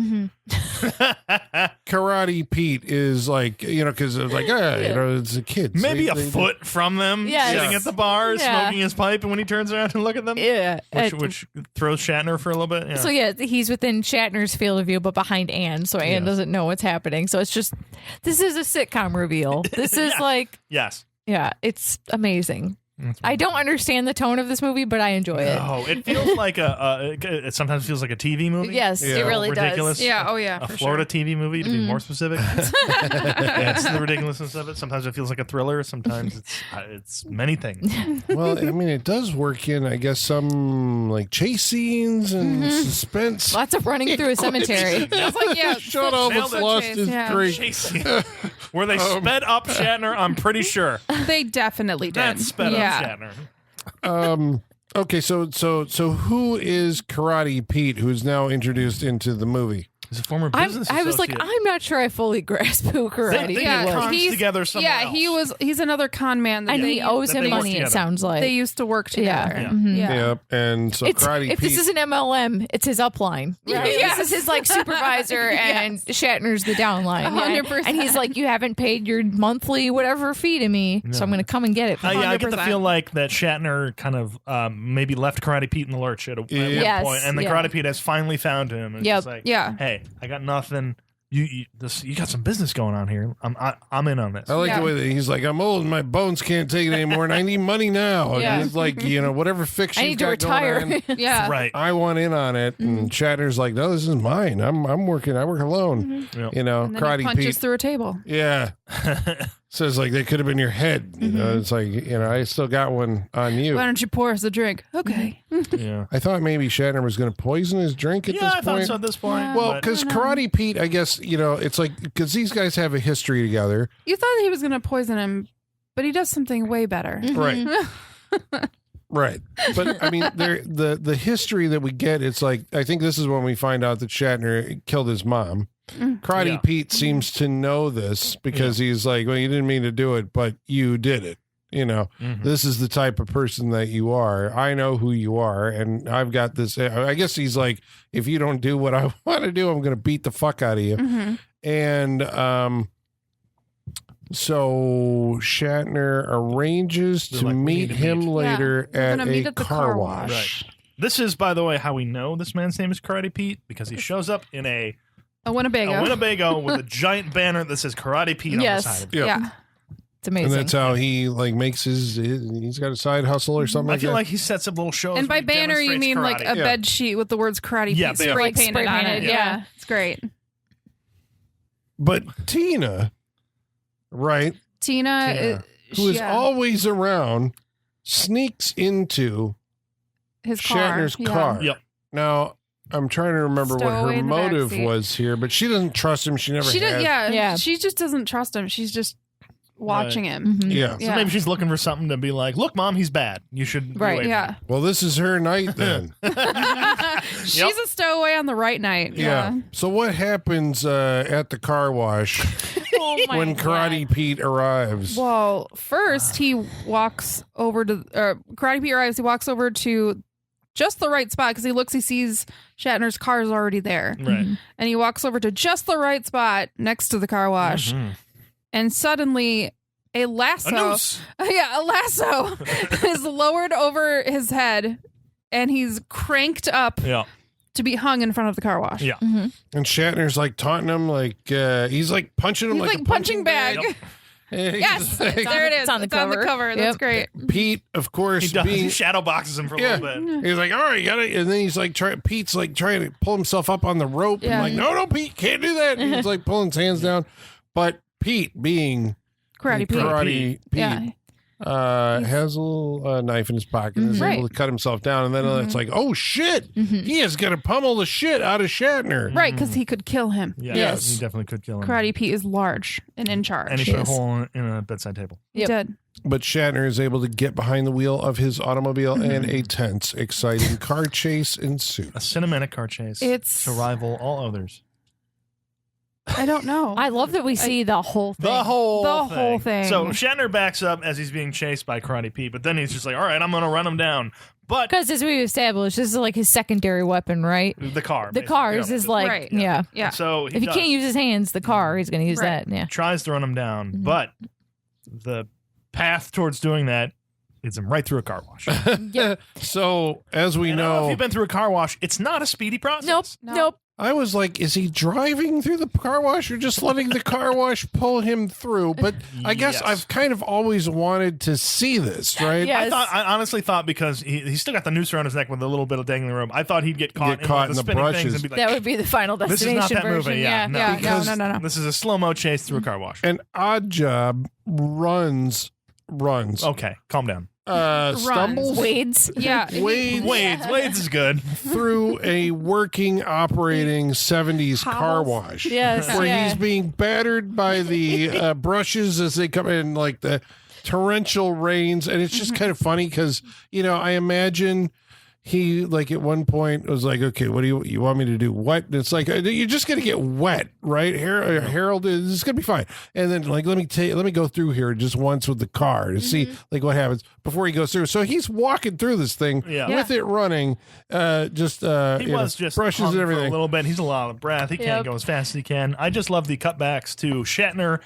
Karate Pete is like, you know, because it's like, you know, it's the kids. Maybe a foot from them, Yes. sitting at the bar, Yeah. smoking his pipe, and when he turns around and look at them, Yeah. which throws Shatner for a little bit. Yeah. So yeah, he's within Shatner's field of view, but behind Anne, so Anne doesn't know what's happening. So it's just, this is a sitcom reveal. This is like, yes. yeah, it's amazing. I don't understand the tone of this movie, but I enjoy it. Oh, it feels like it sometimes feels like a TV movie. Yes, Yeah. it really Ridiculous. does. Yeah. Oh yeah. A for Florida TV movie, to be more specific. That's the ridiculousness of it. Sometimes it feels like a thriller. Sometimes it's many things. Well, I mean, it does work in, I guess, some like chase scenes and suspense. Lots of running through a cemetery. It's like Shut up, Nailed it's it. lost Chase, his yeah. great. Chasing. Where they sped up Shatner, I'm pretty sure. They definitely did. That sped yeah. up Shatner. Okay, so who is Karate Pete, who's now introduced into the movie? He's a former business I was like, associate. I'm not sure I fully grasp who karate They Pete yeah, did was. cons together somewhere else. he's another con man that And he owes that him they work money, together. it sounds like. they used to work together. Yeah. Mhm. Yeah. Yep. And so Karate If Pete. this is an MLM, it's his upline. Right? Yes. This is his like supervisor, and Shatner's the downline. 100%. And he's like, you haven't paid your monthly whatever fee to me, so I'm going to come and get it. Yeah, I get the 100%. feel like that Shatner kind of maybe left Karate Pete in the lurch at one Yes, point, and the yeah. Karate Pete has finally found him. And Yep. it's like, Yeah. hey, I got nothing. You got some business going on here. I'm in on this. I like Yeah. the way that he's like, I'm old and my bones can't take it anymore, and I need money now. Yeah. And he's like, whatever fix I you've need to got retire. going on, Yeah. Right. I want in on it. And Shatner's like, no, this is mine. I'm working. I work alone. Yeah. You know, And then he Karate punches Pete. through a table. Yeah. Says like they could have been your head. You know, it's like, I still got one on you. Why don't you pour us a drink? Okay. Yeah. I thought maybe Shatner was going to poison his drink at Yeah, this I point. thought so at this point. Yeah. Well, but- because Karate Pete, I guess, it's like, because these guys have a history together. You thought he was going to poison him, but he does something way better. Right. Right. But I mean, the history that we get, it's like, I think this is when we find out that Shatner killed his mom. Karate Yeah. Pete seems to know this because he's like, well, you didn't mean to do it, but you did it. This is the type of person that you are. I know who you are. And I've got this. I guess he's like, if you don't do what I want to do, I'm going to beat the fuck out of you. And so Shatner arranges They're to like, we meet need to him meet. later We're at gonna meet a at the car wash. Right. This is, by the way, how we know this man's name is Karate Pete, because he shows up in a Winnebago. Winnebago with a giant banner that says Karate Pete Yes. on the side of it. Yeah. Yeah. It's amazing. And that's how he like makes he's got a side hustle or something I like feel that. like he sets up little shows. And where by he banner, you demonstrates mean like karate. a bed sheet with the words Karate Yeah, Pete yeah. spray Like painted spray on painted, it. yeah. It's great. But Tina, right, Tina, who is always around, sneaks into his car. Shatner's Yeah. car. Yep. Now, I'm trying to remember what Stowaway her in the motive backseat. was here, but she doesn't trust him. She never She has. did, Yeah. She just doesn't trust him. She's just watching him. Mhm. Yeah. So maybe she's looking for something to be like, look, Mom, he's bad. You should be Right, away from Yeah. him." Well, this is her night then. She's a stowaway on the right night. Yeah. So what happens at the car wash Oh my when Karate Pete arrives? Well, first he walks over to Karate Pete arrives. He walks over to just the right spot because he sees Shatner's car is already there, Right. and he walks over to just the right spot next to the car wash, Mhm. and suddenly a lasso, A noose. a lasso is lowered over his head, and he's cranked up Yeah. to be hung in front of the car wash. Yeah. And Shatner's like taunting him, like he's like punching him He's like like a punching bag. Yep. And he's Yes, like- there it is. It's on the cover. That's Yep. great. Pete, of course, He does. being He shadow boxes him for a Yeah. little bit. he's like, all right, you got it. And then he's like, Pete's like trying to pull himself up on the rope. Yeah. And like, no, Pete, can't do that. And he's like pulling his hands down. But Pete, being Karate Pete. Karate Pete, Yeah. has a little knife in his pocket and is Right. able to cut himself down. And then it's like, oh shit, he is going to pummel the shit out of Shatner. Right, because he could kill him. Yeah, Yes. he definitely could kill him. Karate Pete is large and in charge. And he put a Yes. hole in a bedside table. He Yep. did. But Shatner is able to get behind the wheel of his automobile and a tense, exciting car chase ensues. A cinematic car chase It's- to rival all others. I don't know. I love that we see the whole thing. The whole thing. So Shatner backs up as he's being chased by Karate Pete, but then he's just like, all right, I'm going to run him down. But Because as we established, this is like his secondary weapon, right? the car. The basically, car yeah. is his like, Right. yeah. yeah. So If he does. can't use his hands, the car, he's going to use Right. that. Yeah. Tries to run him down, Mm-hmm. but the path towards doing that leads him right through a car wash. So, as we And I don't know if know, you've been through a car wash, it's not a speedy process. Nope. No. Nope. I was like, is he driving through the car wash or just letting the car wash pull him through? But I guess Yes. I've kind of always wanted to see this, right? Yeah. I honestly thought because he's still got the noose around his neck with a little bit of dangling rope, I thought he'd get caught, Get caught in in the the spinning brushes. things and be like, That would be the final this is destination not that version. movie. Yeah, no. Yeah, Because- no. This is a slow-mo chase through a car wash. And Oddjob runs, Okay, calm down. stumbles Wades. Yeah. Wades Wade's is good. through a working, operating 70s car Hobbles. wash. Yes. Where yeah. he's being battered by the brushes as they come in, like the torrential rains. And it's just kind of funny because, I imagine, he like at one point was like, okay, what do you want me to do? What? And it's like, you're just going to get wet, right? Harold is going to be fine. And then like, let me go through here just once with the car to see like what happens before he goes through. So he's walking through this thing with it running, he was just brushes and everything. For a little bit. He's a lot of breath. He can't go as fast as he can. I just love the cutbacks to Shatner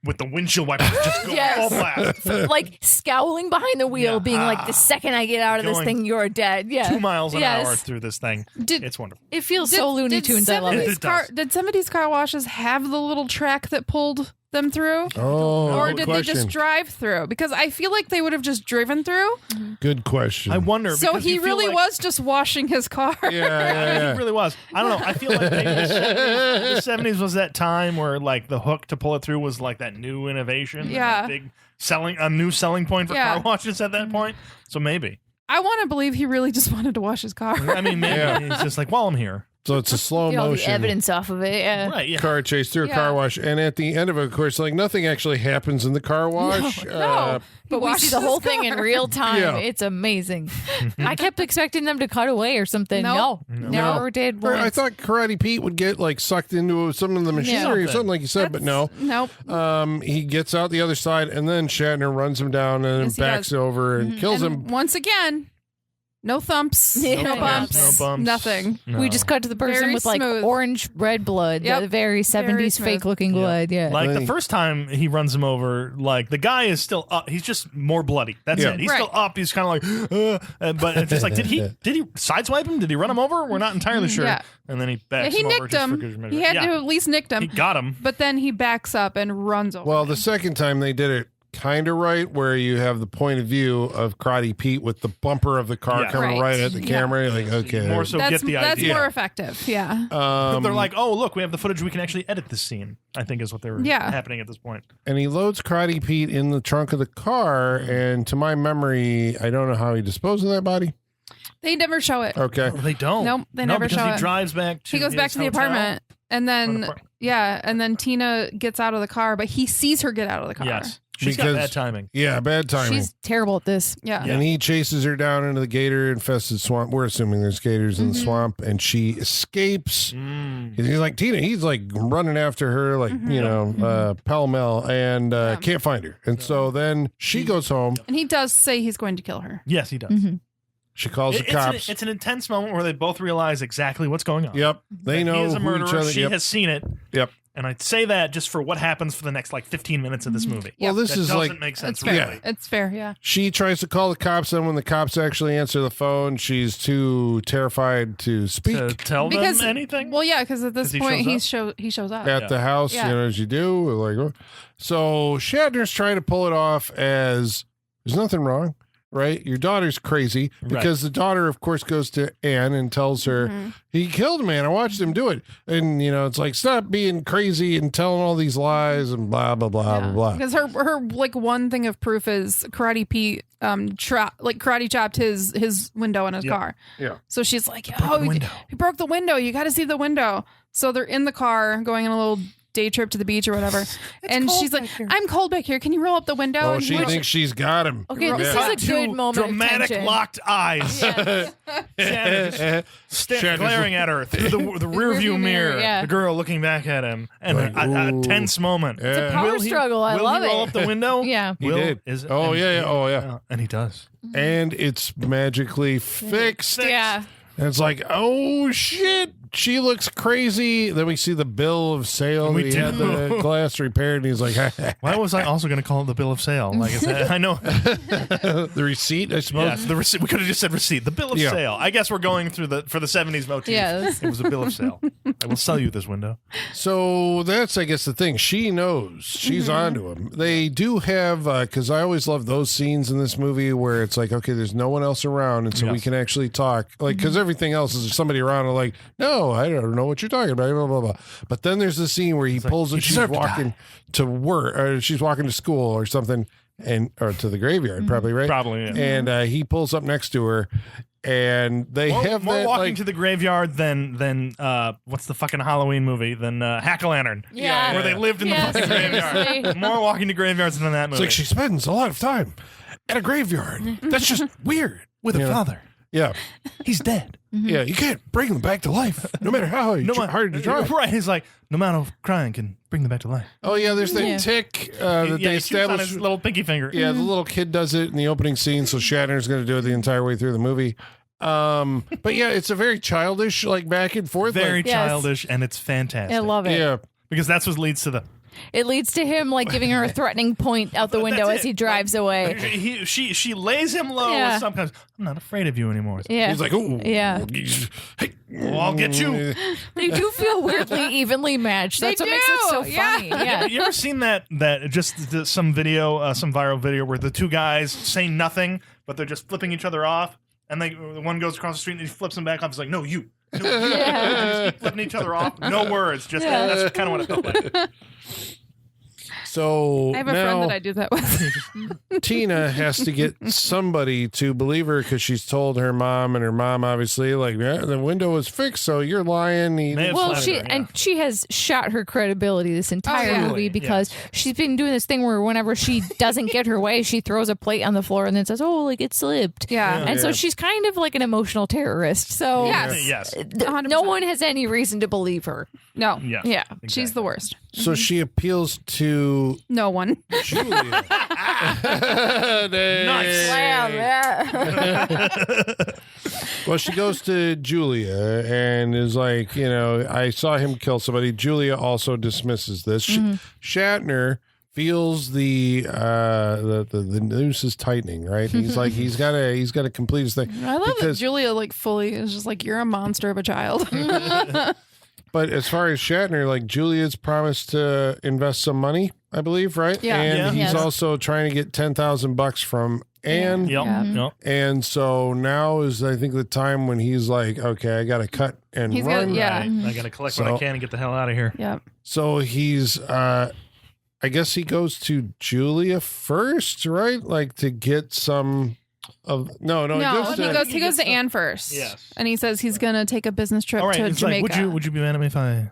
with the windshield wipers just go all blast. Like scowling behind the wheel, being like, the second I get out of this thing, you're dead. Yeah. 2 miles an hour through this thing. It's wonderful. It feels so Looney Tunes. I love it. Did some of these car washes have the little track that pulled them through? Or did they just drive through? Because I feel like they would have just driven through. Good question. I wonder. So he really was just washing his car. Yeah. He really was. I don't know. I feel like maybe the 70s was that time where like the hook to pull it through was like that new innovation. Yeah. A new selling point for car washes at that point. So maybe. I want to believe he really just wanted to wash his car. I mean, maybe he's just like, while I'm here. So it's a slow Get all the motion evidence off of it. Right, car chase through a car wash. And at the end of it, of course, like nothing actually happens in the car wash. No. But we see the whole thing in real time. Yeah. It's amazing. I kept expecting them to cut away or something. Nope. No. Never did once. I thought Karate Pete would get like sucked into some of the machinery or something like you said, but no. Nope. He gets out the other side, and then Shatner runs him down and backs over and kills him. Once again, no thumps, no bumps, nothing. No. We just cut to the person Very with like smooth. orange red blood, the very 70s smooth. fake looking blood. Yeah. Like the first time he runs him over, like the guy is still up. He's just more bloody. That's it. He's still up. He's kind of like, but it's just like, did he sideswipe him? Did he run him over? We're not entirely sure. Yeah. And then he backs he him over. nicked him. He had to at least nicked him. He got him. But then he backs up and runs over. Well, him. the second time they did it kind of right, where you have the point of view of Karate Pete with the bumper of the car coming right at the camera. Like, okay. More so get the idea. That's more effective. Yeah. They're like, oh, look, we have the footage. We can actually edit this scene. I think is what they were happening at this point. And he loads Karate Pete in the trunk of the car. And to my memory, I don't know how he disposed of that body. They never show it. Okay. Oh, they don't. Nope, they never show because it. he drives back to He goes back to the hotel. apartment. And then, and then Tina gets out of the car, but he sees her get out of the car. Yes. She's got bad timing. Yeah, bad timing. She's terrible at this. Yeah. And he chases her down into the gator-infested swamp. We're assuming there's gators in the swamp, and she escapes. He's like, Tina, he's like running after her, like, pell-mell, and can't find her. And so then she goes home. And he does say he's going to kill her. Yes, he does. She calls the cops. It's an intense moment where they both realize exactly what's going on. Yep. They know he is a who murderer. each other. She has seen it. Yep. And I'd say that just for what happens for the next like 15 minutes of this movie. Well, this that is doesn't like make sense. It's fair. Really. It's fair, yeah. She tries to call the cops, and when the cops actually answer the phone, she's too terrified to speak To tell them anything? Well, yeah, because at this 'Cause he point shows he shows up. at the house, Yeah. as you do. Like, so Shatner's trying to pull it off as there's nothing wrong. Right? Your daughter's crazy because the daughter, of course, goes to Anne and tells her, he killed a man. I watched him do it. And, it's like, stop being crazy and telling all these lies and blah, blah, blah, blah, blah. Because her like one thing of proof is Karate Pete karate chopped his window in his car. Yeah. So she's like, he broke the window. You got to see the window. So they're in the car going on a little day trip to the beach or whatever. And she's like, I'm cold back here. Can you roll up the window? Oh, And she thinks she's got him. Okay, this Cut is a good to moment. dramatic of tension. locked eyes. Shannon just glaring at her through the rear view mirror. Yeah. The girl looking back at him. And Like, a tense moment. It's a power struggle. I will love he roll it. up the window? Yeah. He did. Oh, yeah. And he does. And it's magically fixed. Yeah. And it's like, oh, shit. She looks crazy. Then we see the bill of sale. We He do. had the glass repaired, and he's like, Why was I also going to call it the bill of sale? Like I said, I know. the receipt, I suppose. Yes, the receipt. We could have just said receipt. The bill of sale. I guess we're going through for the 70s motif. Yes. It was a bill of sale. I will sell you this window. So that's, I guess, the thing. She knows. She's onto him. They do have, because I always love those scenes in this movie where it's like, okay, there's no one else around, and so we can actually talk. Like, because everything else is somebody around and like, no, I don't know what you're talking about, blah, blah, blah. But then there's the scene where he pulls it. She's walking to work, or she's walking to school or something, or to the graveyard, probably, right? Probably, yeah. And he pulls up next to her, and they have more that, walking like, to the graveyard than what's the fucking Halloween movie than Hack-a-Lantern. Yeah. Where they lived in the Yes, fucking graveyard. seriously. More walking to graveyards than that it's movie. like she spends a lot of time at a graveyard. That's just weird. With a father. Yeah. He's dead. Yeah, you can't bring them back to life, no matter how hard you try. Right. He's like, no amount of crying can bring them back to life. Oh, yeah, there's that tick that they he shoots on established. his little pinky finger. Yeah, the little kid does it in the opening scene, so Shatner's going to do it the entire way through the movie. But yeah, it's a very childish, like back and forth. Very like, childish, and it's fantastic. I love it. yeah. Because that's what leads to the... It leads to him like giving her a threatening point out the window as he drives away. She lays him low with some kind of, I'm not afraid of you anymore. Yeah. He's like, oh, Yeah. Hey, I'll get you. They do feel weirdly evenly matched. That's what makes it so funny. Yeah. You ever seen that some video, some viral video where the two guys say nothing, but they're just flipping each other off, and the one goes across the street and he flips him back off. He's like, no, you. No, you. And they just keep flipping each other off. No words. Just that's kind of what it felt like. So I have a friend that I do that with. Tina has to get somebody to believe her because she's told her mom, and her mom obviously like, yeah, the window was fixed, so you're lying. Well, she has shot her credibility this entire movie because she's been doing this thing where whenever she doesn't get her way, she throws a plate on the floor and then says, "Oh, like it slipped." Yeah. And so she's kind of like an emotional terrorist. So yes. No one has any reason to believe her. No. Yeah. Yeah. Exactly. She's the worst. So she appeals to No one. Julia. Nice. Wow, yeah. Well, she goes to Julia and is like, I saw him kill somebody. Julia also dismisses this. Shatner feels the noose is tightening, right? He's like, he's got to complete his thing. I love that Julia like fully is just like, you're a monster of a child. But as far as Shatner, like Julia's promised to invest some money, I believe, right? Yeah. And he's also trying to get $10,000 from Anne. Yep. And so now is, I think, the time when he's like, okay, I got to cut and run. Right. I got to collect what I can and get the hell out of here. Yep. So he's, I guess he goes to Julia first, right? Like to get some of, he goes to Anne first. Yes. And he says he's going to take a business trip All right, to it's Jamaica. like, would you be mad at me if I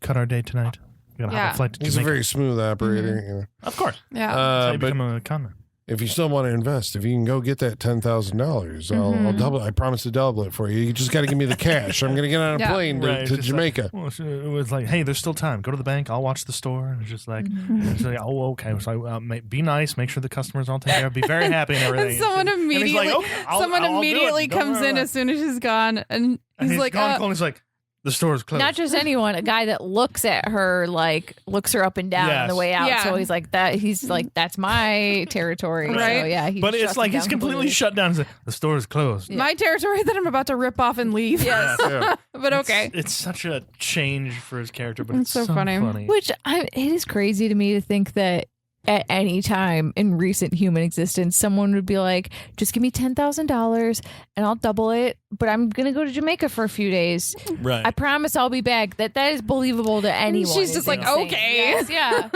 cut our date tonight? We're gonna hop a flight to He's Jamaica. a very smooth operator. Of course. Yeah. That's how you But become a conman. if you still want to invest, if you can go get that $10,000, I'll double it. I promise to double it for you. You just got to give me the cash. I'm going to get on a plane to Jamaica. It was like, hey, there's still time. Go to the bank. I'll watch the store. And it's just like, oh, okay. So be nice. Make sure the customers all take care of. Be very happy and everything. And someone immediately, I'll comes in as soon as she's gone, and he's like, gone. He's like, the store's closed. Not just anyone, a guy that looks at her, like looks her up and down on the way out. Yeah. So he's like that. He's like, that's my territory. Right. So yeah. But it's like he's completely shut down. He's like, the store is closed. my territory that I'm about to rip off and leave. Yes. But okay. It's such a change for his character, but it's so funny. Which it is crazy to me to think that at any time in recent human existence, someone would be like, just give me $10,000 and I'll double it, but I'm going to go to Jamaica for a few days. Right. I promise I'll be back. That is believable to anyone. She's just like, insane. okay. Yes, yeah.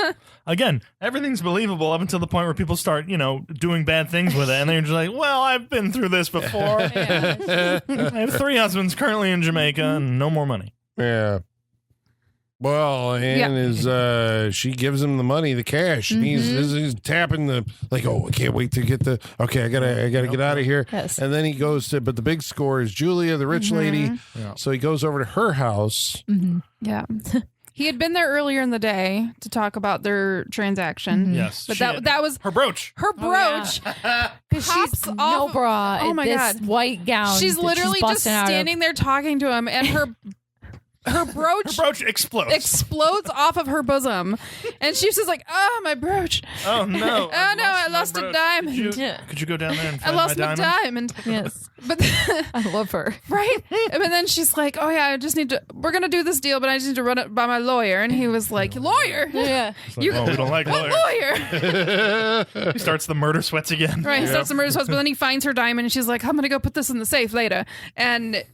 Again, everything's believable up until the point where people start, doing bad things with it. And then you're just like, well, I've been through this before. I have 3 husbands currently in Jamaica and no more money. Yeah. Well, Anne is, she gives him the money, the cash, and he's tapping I can't wait to get okay, I gotta get out of here. Yes. And then he goes but the big score is Julia, the rich lady. Yeah. So he goes over to her house. Yeah. He had been there earlier in the day to talk about their transaction. Yes. But that was her brooch. her brooch. Because she's Pops no off- bra. Oh my this God. white gown. She's that literally just busting out of. standing there talking to him, and her brooch explodes off of her bosom, and she's just like, "Oh, my brooch! Oh no! I lost a diamond. Could you go down there and I find lost my my diamond? diamond." Yes. But I love her. right, and then she's like, "Oh yeah, I just need to. We're gonna do this deal, but I just need to run it by my lawyer." And he was like, "Lawyer? Yeah. It's like, we don't like What lawyers. lawyer?" He starts the murder sweats again. Right, he starts the murder sweats, but then he finds her diamond, and she's like, "I'm gonna go put this in the safe later." And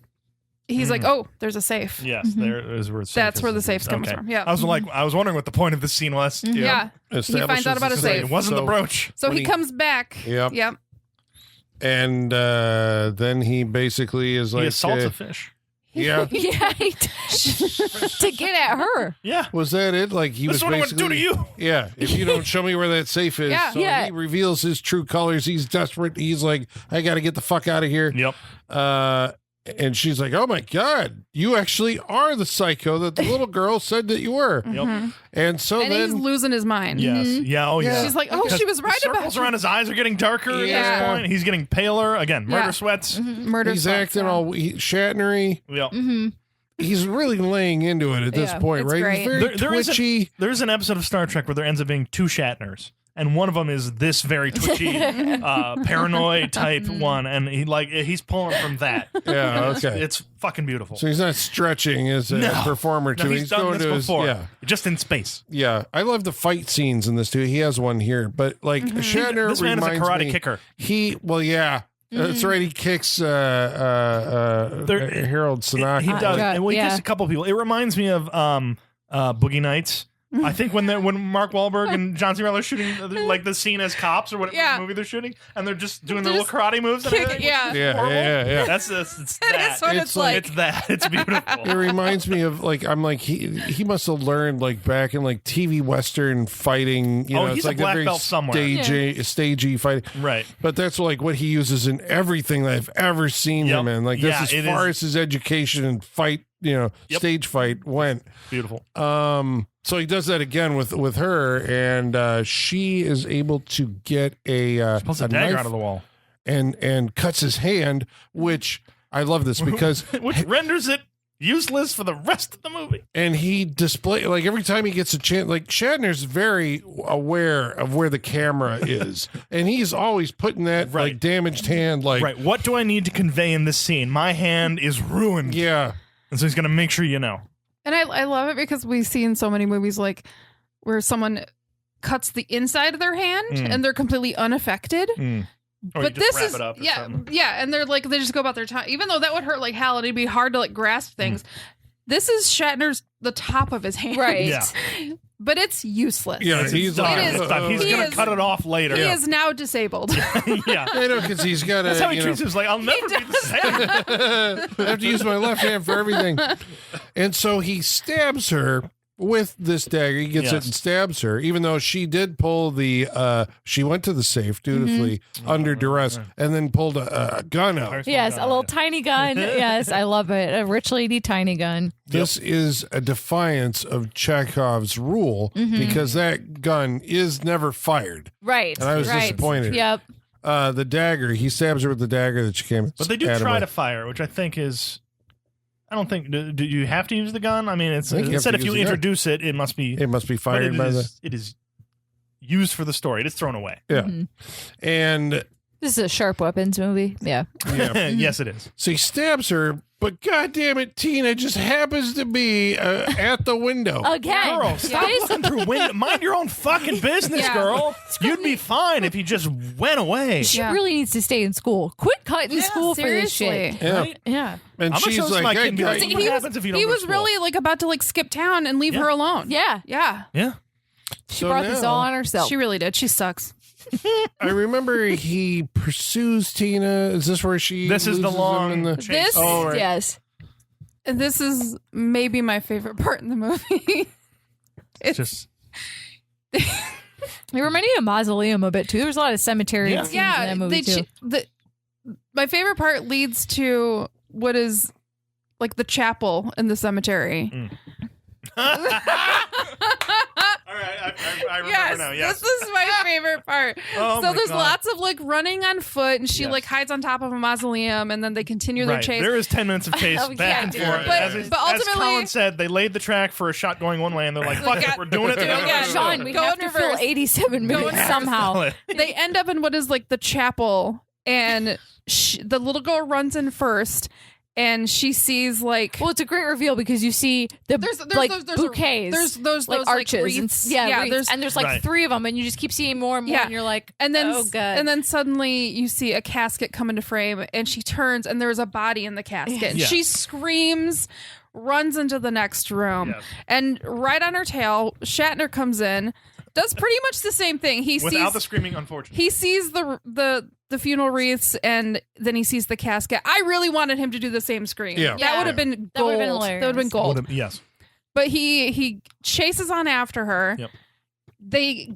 he's like, "Oh, there's a safe." Yes, there is where That's where the safe comes from. Yeah. I was wondering what the point of this scene was. Yeah. He finds out about a It's like, safe. it wasn't the brooch. So When he he- comes back. Yep. And then he basically is like, He assaults a fish. Yeah. Yeah, to get at her. Yeah. Was that it? Like he This was is what I'm going to do to basically. you. Yeah. If you don't show me where that safe is, Yeah. so Yeah. he reveals his true colors. He's desperate. He's like, I got to get the fuck out of here. Yep. And she's like, oh my God, you actually are the psycho that the little girl said that you were. Yep. And so And he's then, losing his mind. Yes. Yeah. Oh, yeah. She's like, oh, she was right the about circles around his eyes are getting darker at Yeah. this point. He's getting paler. Again, murder Yeah. sweats. murder. he's sweats, acting yeah. all Shatnery. Yep. He's really laying into it at this Yeah, point, it's right? great. He's very There is twitchy. There's an episode of Star Trek where there ends up being 2 Shatners. And one of them is this very twitchy, paranoid type one, and he's pulling from that. Yeah, okay. It's fucking beautiful. So he's not stretching as a No. performer No, too. he's done going this to before, his just in space. yeah. I love the fight scenes in this too. He has one here, but like Shatner This man is a reminds karate me, kicker. Yeah. That's right. He kicks Harold Sanaki. He does. God, And he yeah. kicks a couple people. It reminds me of Boogie Nights. I think when Mark Wahlberg and John C. Reilly are shooting like the scene as cops or whatever Yeah. movie they're shooting, and they're just doing their They're little karate moves. And kick- everything, yeah. which is Yeah, horrible. yeah. That's it's That that. is what It's it's like. It's that. It's beautiful. It reminds me of like I'm like he must have learned like back in like TV Western fighting. You know, he's it's a like black very belt somewhere. stagey fighting. Right. But that's like what he uses in everything that I've ever seen Yep. him in. Like Yeah, that's it as far is. as his education and fight, Yep. stage fight went. Beautiful. So he does that again with her, and she is able to get a Pulls a dagger knife out of the wall, and cuts his hand, which I love this because which renders it useless for the rest of the movie. and he display like every time he gets a chance, like Shatner's very aware of where the camera is, and he's always putting that Right. like damaged hand, like Right. What do I need to convey in this scene? My hand is ruined. yeah. And so he's going to make sure you know. And I love it because we see in so many movies like where someone cuts the inside of their hand and they're completely unaffected. Or you But just this wrap is it up or yeah, something. yeah, and they're like they just go about their time, even though that would hurt like hell and it'd be hard to like grasp things. This is Shatner's the top of his hand, Right. Yeah. But it's useless. Yeah, It's he's done. It is- It's done. He's he going to is- cut it off later. He is now disabled. yeah. I know because he's got That's how he to treats it. He's like, I'll never be the same. I have to use my left hand for everything. And so he stabs her with this dagger. He gets it Yes. and stabs her, even though she did pull she went to the safe dutifully under duress and then pulled a gun out. Yes, a little tiny gun. Yes, I love it. A rich lady tiny gun. This is a defiance of Chekhov's rule because that gun is never fired. Right. And I was right. disappointed. Yep. The dagger, he stabs her with the dagger that she came But they do at him try with. to fire, which I think is. I don't think. Do you have to use the gun? I mean, it's I think you have said to if you use the gun. introduce it, it must be. It must be but fired by the. it is used for the story. It is thrown away. Yeah. And This is a sharp weapons movie. Yeah. yeah. Yes, it is. So he stabs her, but goddamn it, Tina just happens to be at the window. Again. Girl, stop looking through window. Mind your own fucking business, Yeah. girl. You'd be fine if you just went away. She Yeah. really needs to stay in school. Quit cutting school for this Seriously. shit. Yeah. Right? Yeah. And I'm gonna she's show this to my like, kid and be like, "Hey, what happens if you don't He go to was school?" really like about to like skip town and leave her alone. Yeah. Yeah. Yeah. She So brought this now- all on herself. She really did. She sucks. I remember he pursues Tina. Is this where she? This is the loses him long in the- chase. This Oh, right. Yes. and this is maybe my favorite part in the movie. It's just It reminded me of Mausoleum a bit too. There was a lot of cemetery Yeah. scenes in Yeah, that movie too. my favorite part leads to what is like the chapel in the cemetery. All right, I remember Yes, now. Yes. this is my favorite part. Oh so my there's God. lots of like running on foot, and she Yes. like hides on top of a mausoleum, and then they continue their Right. chase. There is 10 minutes of chase Oh, back yeah, and dude. forth. But- as but ultimately- Colin said, they laid the track for a shot going one way, and they're like, "Fuck it, we're doing it Do it together." again. Sean, we Go have in to fill reverse. 87 Go in minutes reverse. somehow. They end up in what is like the chapel, and the little girl runs in first, and she sees like Well, it's a great reveal because you see the there's like those bouquets, there's those like those arches, like, and wreaths. wreaths. there's and there's like Right. 3 of them, and you just keep seeing more and more, Yeah. and you're like, and then oh god, and then suddenly you see a casket come into frame, and she turns, and there's a body in the casket. And Yeah. she screams, runs into the next room, Yes. and right on her tail, Shatner comes in, does pretty much the same thing. He Without sees the screaming, unfortunately. he sees the funeral wreaths, and then he sees the casket. I really wanted him to do the same scream. Yeah. That would have been That gold. would've been That would have been hilarious. gold. Yes. But he chases on after her. Yep. They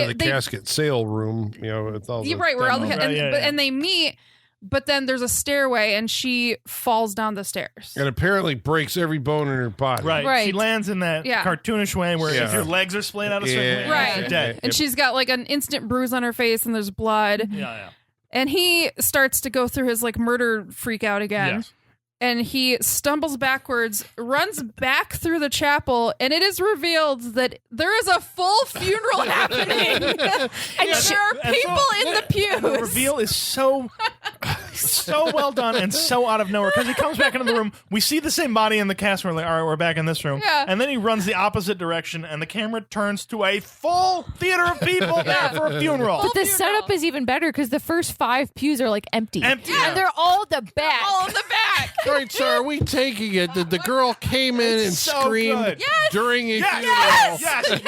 Into the casket sale room, with all the You're right, where all the demo. and they meet, but then there's a stairway, and she falls down the stairs. and apparently breaks every bone in her body. Right. Right. She lands in that Yeah. cartoonish way where if Yeah. your legs are splayed out a certain way, Right. you're dead. And she's got like an instant bruise on her face, and there's blood. Yeah. And he starts to go through his like murder freak out again. Yes. And he stumbles backwards, runs back through the chapel, and it is revealed that there is a full funeral happening. And there are people in the The pews. reveal is so well done and so out of nowhere because he comes back into the room. We see the same body in the cast. We're like, all right, we're back in this room. Yeah. And then he runs the opposite direction, and the camera turns to a full theater of people there for a funeral. But the setup is even better because the first 5 pews are like empty. Empty. And they're all the back. All in the back. Right, so are we taking it that the girl came in and so screamed good. during a funeral? Yes.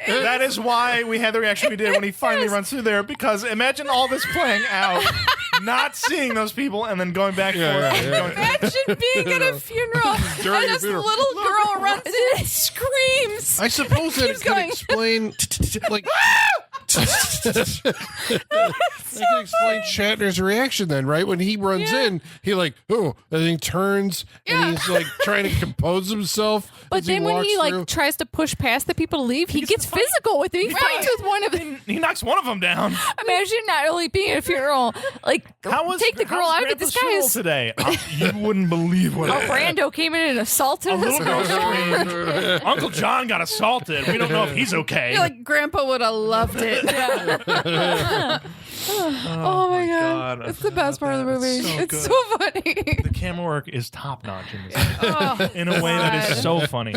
That is why we had the reaction we did when he finally runs through there, because imagine all this playing out, not seeing those people, and then going back Yeah, forth. yeah, and yeah. going- Imagine being at a funeral During and a this funeral. little girl runs in and screams. I suppose that it Keeps could going. explain, like, I can explain Shatner's reaction then, right? When he runs in, he like, and then he turns and he's like trying to compose himself. But as then when he walks like through. tries to push past the people to leave, he gets gets to fight. physical with them. He fights with one of them. He knocks one of them down. Imagine not only being at a funeral, like take the girl out of it. This guy funeral is. today. You wouldn't believe what A happened. rando came in and assaulted A us. little girl screamed. Uncle John got assaulted. We don't know if he's okay. I feel like Grandpa would have loved it. Oh my god. It's the best part of the movie. So It's good. so funny. The camera work is top notch in this Oh, in a way that is so funny.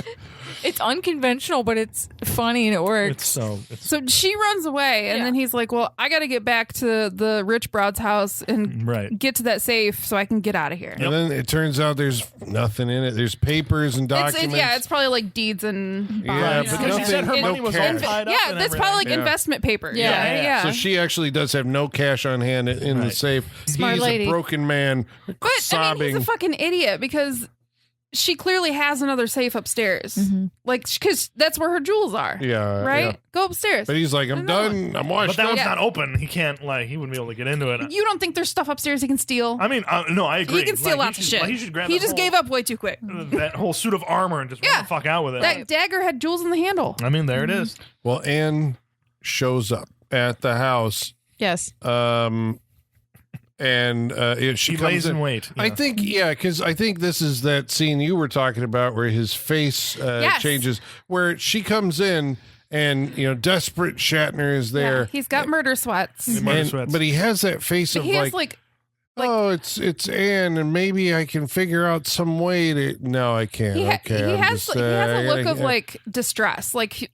It's unconventional, but it's funny and it works. It's so. so she runs away, and Yeah. then he's like, "Well, I got to get back to the rich broad's house and Right. get to that safe so I can get out of here." And then it turns out there's nothing in it. There's papers and documents. It's probably like deeds and Yeah, bonds. but Because she said her nothing, money no was all cash. tied up. Yeah, and that's probably like everything. Yeah. investment papers. Yeah. yeah. So she actually does have no cash on hand in the Right. safe. Smart He's lady. a broken man But I mean, sobbing. he's a fucking idiot because she clearly has another safe upstairs. Like, because that's where her jewels are. yeah, Right? yeah. Go upstairs. But he's like, I'm Another done. I'm But washed that up. one's not open. He can't he wouldn't be able to get into it. You don't think there's stuff upstairs he can steal? I mean, no, I agree. He can steal lots of shit. He should grab. He that just whole- gave up way too quick. that whole suit of armor and just run Yeah. the fuck out with it. That dagger had jewels in the handle. I mean, there it is. Well, Anne shows up at the house. Yes. And she She comes lays in. in wait. I think, because I think this is that scene you were talking about where his face Yes. changes, where she comes in and, desperate Shatner is Yeah, there. he's got murder sweats. Murder sweats. But he has that face But of he has like oh, it's Anne, and maybe I can figure out some way to. No, I can't. he Okay, I'm has just, he has I a look gotta- of like distress. Like he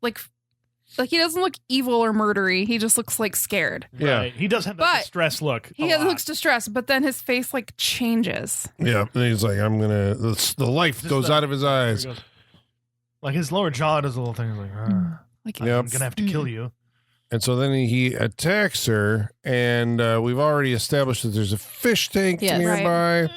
doesn't look evil or murdery. He just looks like scared. yeah, Right. He does have But that distressed look. He looks distressed, but then his face like changes. yeah. And he's like, I'm gonna. The life Just goes the- out of his eyes. Like his lower jaw does a little thing. He's like, Like Yep. I'm gonna have to kill you. And so then he attacks her, and we've already established that there's a fish tank Yes. nearby.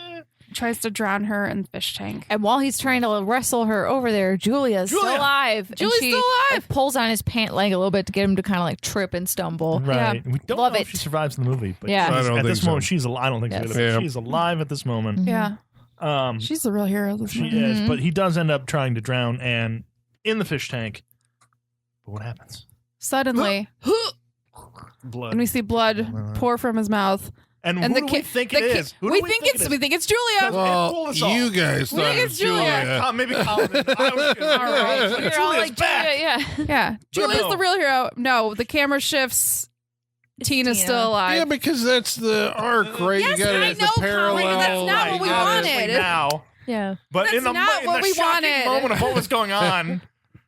tries to drown her in the fish tank. And while he's trying to wrestle her over there, Julia's still alive. And Julie's she, still alive. like, pulls on his pant leg a little bit to get him to kind of like trip and stumble. Right. We don't Love know it. if she survives in the movie, but Yeah. she's- I don't at think this moment so. she's alive. I don't think Yes. so either, Yeah. but she's alive at this moment. Yeah, she's the real hero of this She movie. is, but he does end up trying to drown Anne in the fish tank. But what happens? Suddenly, Blood. and we see blood pour from his mouth. And And who the do we kid, think the it kid- is? Who do we think it's it we is? think it's Julia. Well, fool us all. you guys We thought think it it's was Julia. Julia. Maybe Colin. I was All right. Julia's You're all like, back. Julia, yeah. Yeah, Julia's no. the real hero. No, the camera shifts. Tina's Tina. still alive. Yeah, because that's the arc, right? Yes, you got I the know, Colin, parallel. that's not what we Obviously wanted. now. Yeah. But That's in the, not in what the we shocking wanted. moment of what was going on,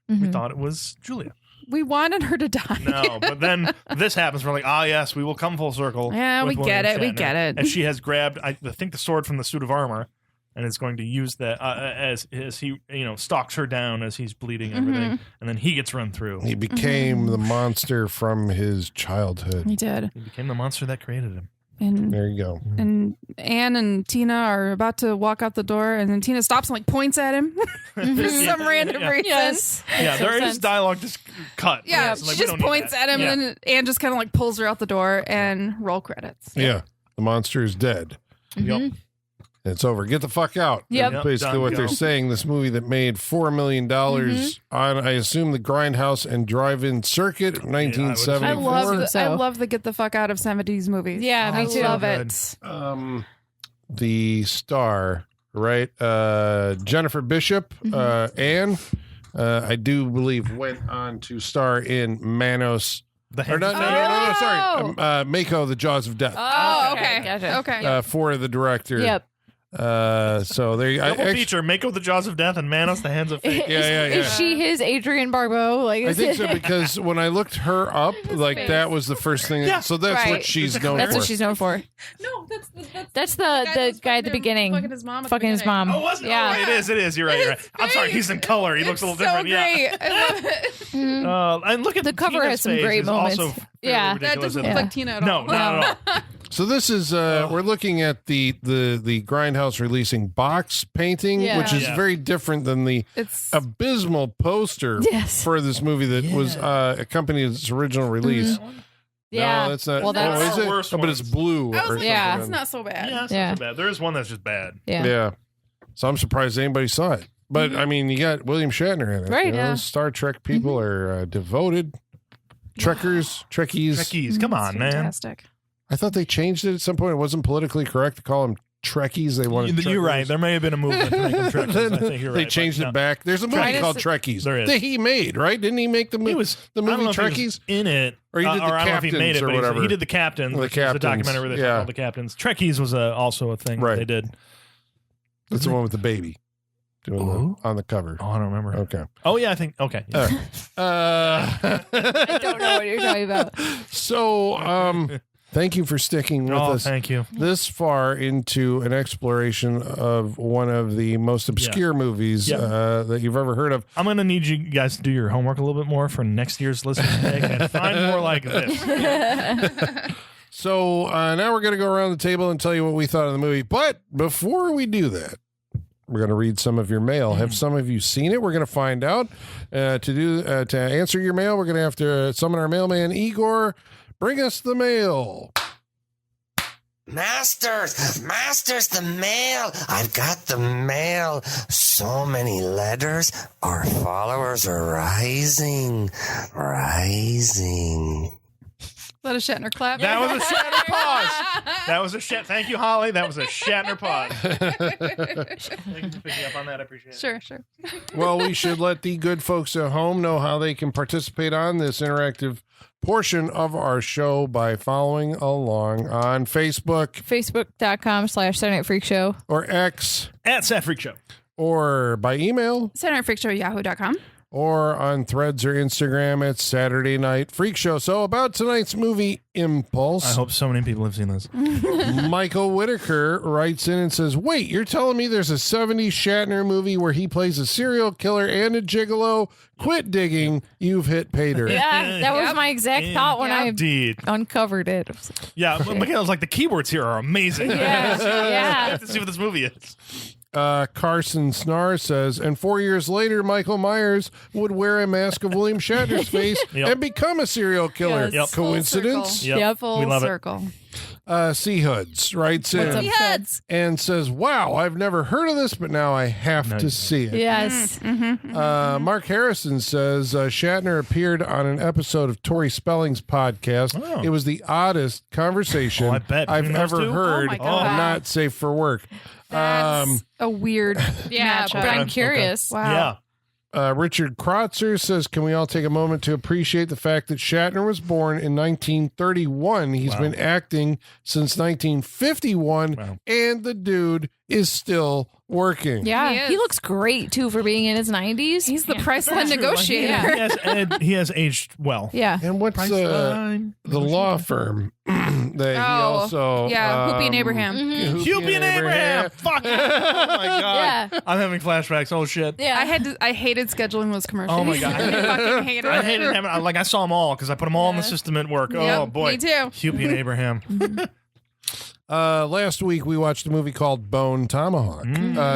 we Mhm. thought it was Julia. We wanted her to die. No, but then this happens. We're like, yes, we will come full circle. Yeah, with we get William it, we Shatner. get it. And she has grabbed, I think, the sword from the suit of armor and is going to use that as he stalks her down as he's bleeding and everything, and then he gets run through. He became the monster from his childhood. He did. He became the monster that created him. And There you go. and Anne and Tina are about to walk out the door, and then Tina stops and like points at him for some random reason. Yes. Yeah, there is dialogue just cut. Yeah, It's like, she we just don't need points that. at him, Yeah. and then Anne just kind of like pulls her out the door, and roll credits. Yeah. The monster is dead. Yep. It's over. Get the fuck out. Yep. That's basically Done. what they're Go. saying. This movie that made $4 million on, I assume, the Grindhouse and Drive-In Circuit of 1974. I love the get the fuck out of 70s movies. Yeah, me I too. love Good. it. The star, right? Jennifer Bishop, Anne, I do believe went on to star in Manos. The Or hands no, of no, fate. no, no, sorry. Mako, The Jaws of Death. Oh, Okay, okay. gotcha. Okay. For the director. Yep. So there you go. Double feature: Mako, the Jaws of Death, and Manos, the Hands of Fate. Yeah. Is she his Adrian Barbeau? Like, I think so because when I looked her up, like face. that was the first thing. Yeah. So that's Right. what she's known That's for. what she's known for. No, That's the guy at the beginning. Fucking his mom. Fucking his mom. Oh, was it? Yeah. Oh, it is. You're right. I'm sorry. He's in color. He looks a little different. So great. I love it. Mm. And look at The cover Tina's has some face great is also moments. fairly Yeah. That ridiculous doesn't in look it. like Tina at No, all. not at all. So this is we're looking at the Grindhouse releasing box painting, Yeah. which is Yeah. very different than the It's abysmal poster Yes. for this movie that was accompanied its original release. Yeah. No, that's not. Well, that's- oh, is Our it? worst Oh, but it's ones. blue. I was or like, Yeah. it's not so bad. Yeah, it's Yeah. not so bad. There is one that's just bad. Yeah. Yeah. So I'm surprised anybody saw it. But I mean, you got William Shatner in it. Right, You know, yeah. Star Trek people are devoted. Trekkies. Trekkies, come on, man. Fantastic. I thought they changed it at some point. It wasn't politically correct to call them Trekkies. They wanted. You're right. Trekkers. There may have been a movement to make them Trekkies. I think you're right. They changed but it back. There's a movie Right. called Trekkies There is. that he made, right? Didn't he make the He movie? was the I don't movie know if he was Trekkies? in it, Or he did the I don't know if he made Captains it, or but whatever. he did the Captains. The which was a Captains, documentary where they yeah. called the Captains. Trekkies was also a thing Right. that they did. That's the one with the baby doing on the cover. Oh, I don't remember. Okay. Oh yeah, I think okay. I I don't know what you're talking about. So, thank you for sticking with Oh, us thank you. this far into an exploration of one of the most obscure movies Yeah. that you've ever heard of. I'm going to need you guys to do your homework a little bit more for next year's listening pick and find more like this. So now we're going to go around the table and tell you what we thought of the movie. But before we do that, we're going to read some of your mail. Have some of you seen it? We're going to find out. To answer your mail, we're going to have to summon our mailman, Igor. Bring us the mail. Masters, the mail. I've got the mail. So many letters. Our followers are rising. Let a Shatner clap. That was a Shatner pause. That was a Shat. Thank you, Holly. That was a Shatner pause. Thank you for picking up on that. I appreciate it. Sure. Well, we should let the good folks at home know how they can participate on this interactive portion of our show by following along on Facebook Facebook.com/Saturday Night Freak Show. or X At Sat Freak Show. or by email SaturnightFreakShow@yahoo.com. or on Threads or Instagram at Saturday Night Freak Show. So about tonight's movie, Impulse. I hope so many people have seen this. Michael Whitaker writes in and says, wait, you're telling me there's a 70s Shatner movie where he plays a serial killer and a gigolo? Quit digging. You've hit pay dirt. Yeah, that was my exact thought when I Indeed. uncovered it. I was like, Yeah, Michaela's like, the keywords here are amazing. Yeah, yeah. Let's see what this movie is. Carson Snar says, and 4 years later, Michael Myers would wear a mask of William Shatner's face Yep. and become a serial killer. Yes, full Coincidence? circle. Yep. Full We love it. circle. Seahoods writes What's up, in Heads? and says, wow, I've never heard of this, but now I have to see it. Yes. Mark Harrison says Shatner appeared on an episode of Tori Spelling's podcast. Oh. It was the oddest conversation Oh, I bet. I've Between those ever two? heard. Oh, my God. and not safe for work. That's a weird Yeah, matchup. but I'm Okay. curious. Wow. Yeah. Richard Krotzer says, can we all take a moment to appreciate the fact that Shatner was born in 1931? He's been acting since 1951, Wow. and the dude is still working. Yeah, He he is. looks great too for being in his 90s. He's the Yeah. Priceline negotiator. Yeah. He has aged well. Yeah. And what's Priceline. the law firm That he also Hoopy and Abraham. Hoopy and Abraham. Fuck. Oh my god. Yeah. I'm having flashbacks. Oh shit. Yeah. I hated scheduling those commercials. Oh my god. I fucking hated it. I hated having. I saw them all because I put them all in the system at work. Oh boy. Me too. Hoopy and Abraham. Last week we watched a movie called Bone Tomahawk.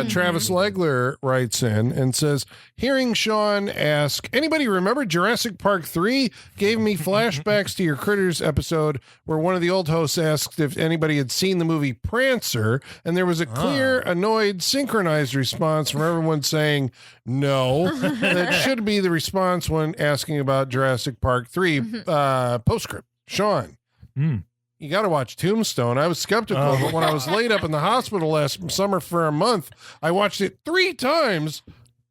Travis Legler writes in and says, hearing Sean ask, anybody remember Jurassic Park 3? Gave me flashbacks to your Critters episode where one of the old hosts asked if anybody had seen the movie Prancer, and there was a clear, annoyed, synchronized response from everyone saying no. That should be the response when asking about Jurassic Park 3. Postscript. Sean. You got to watch Tombstone. I was skeptical, but when I was laid up in the hospital last summer for a month, I watched it 3 times.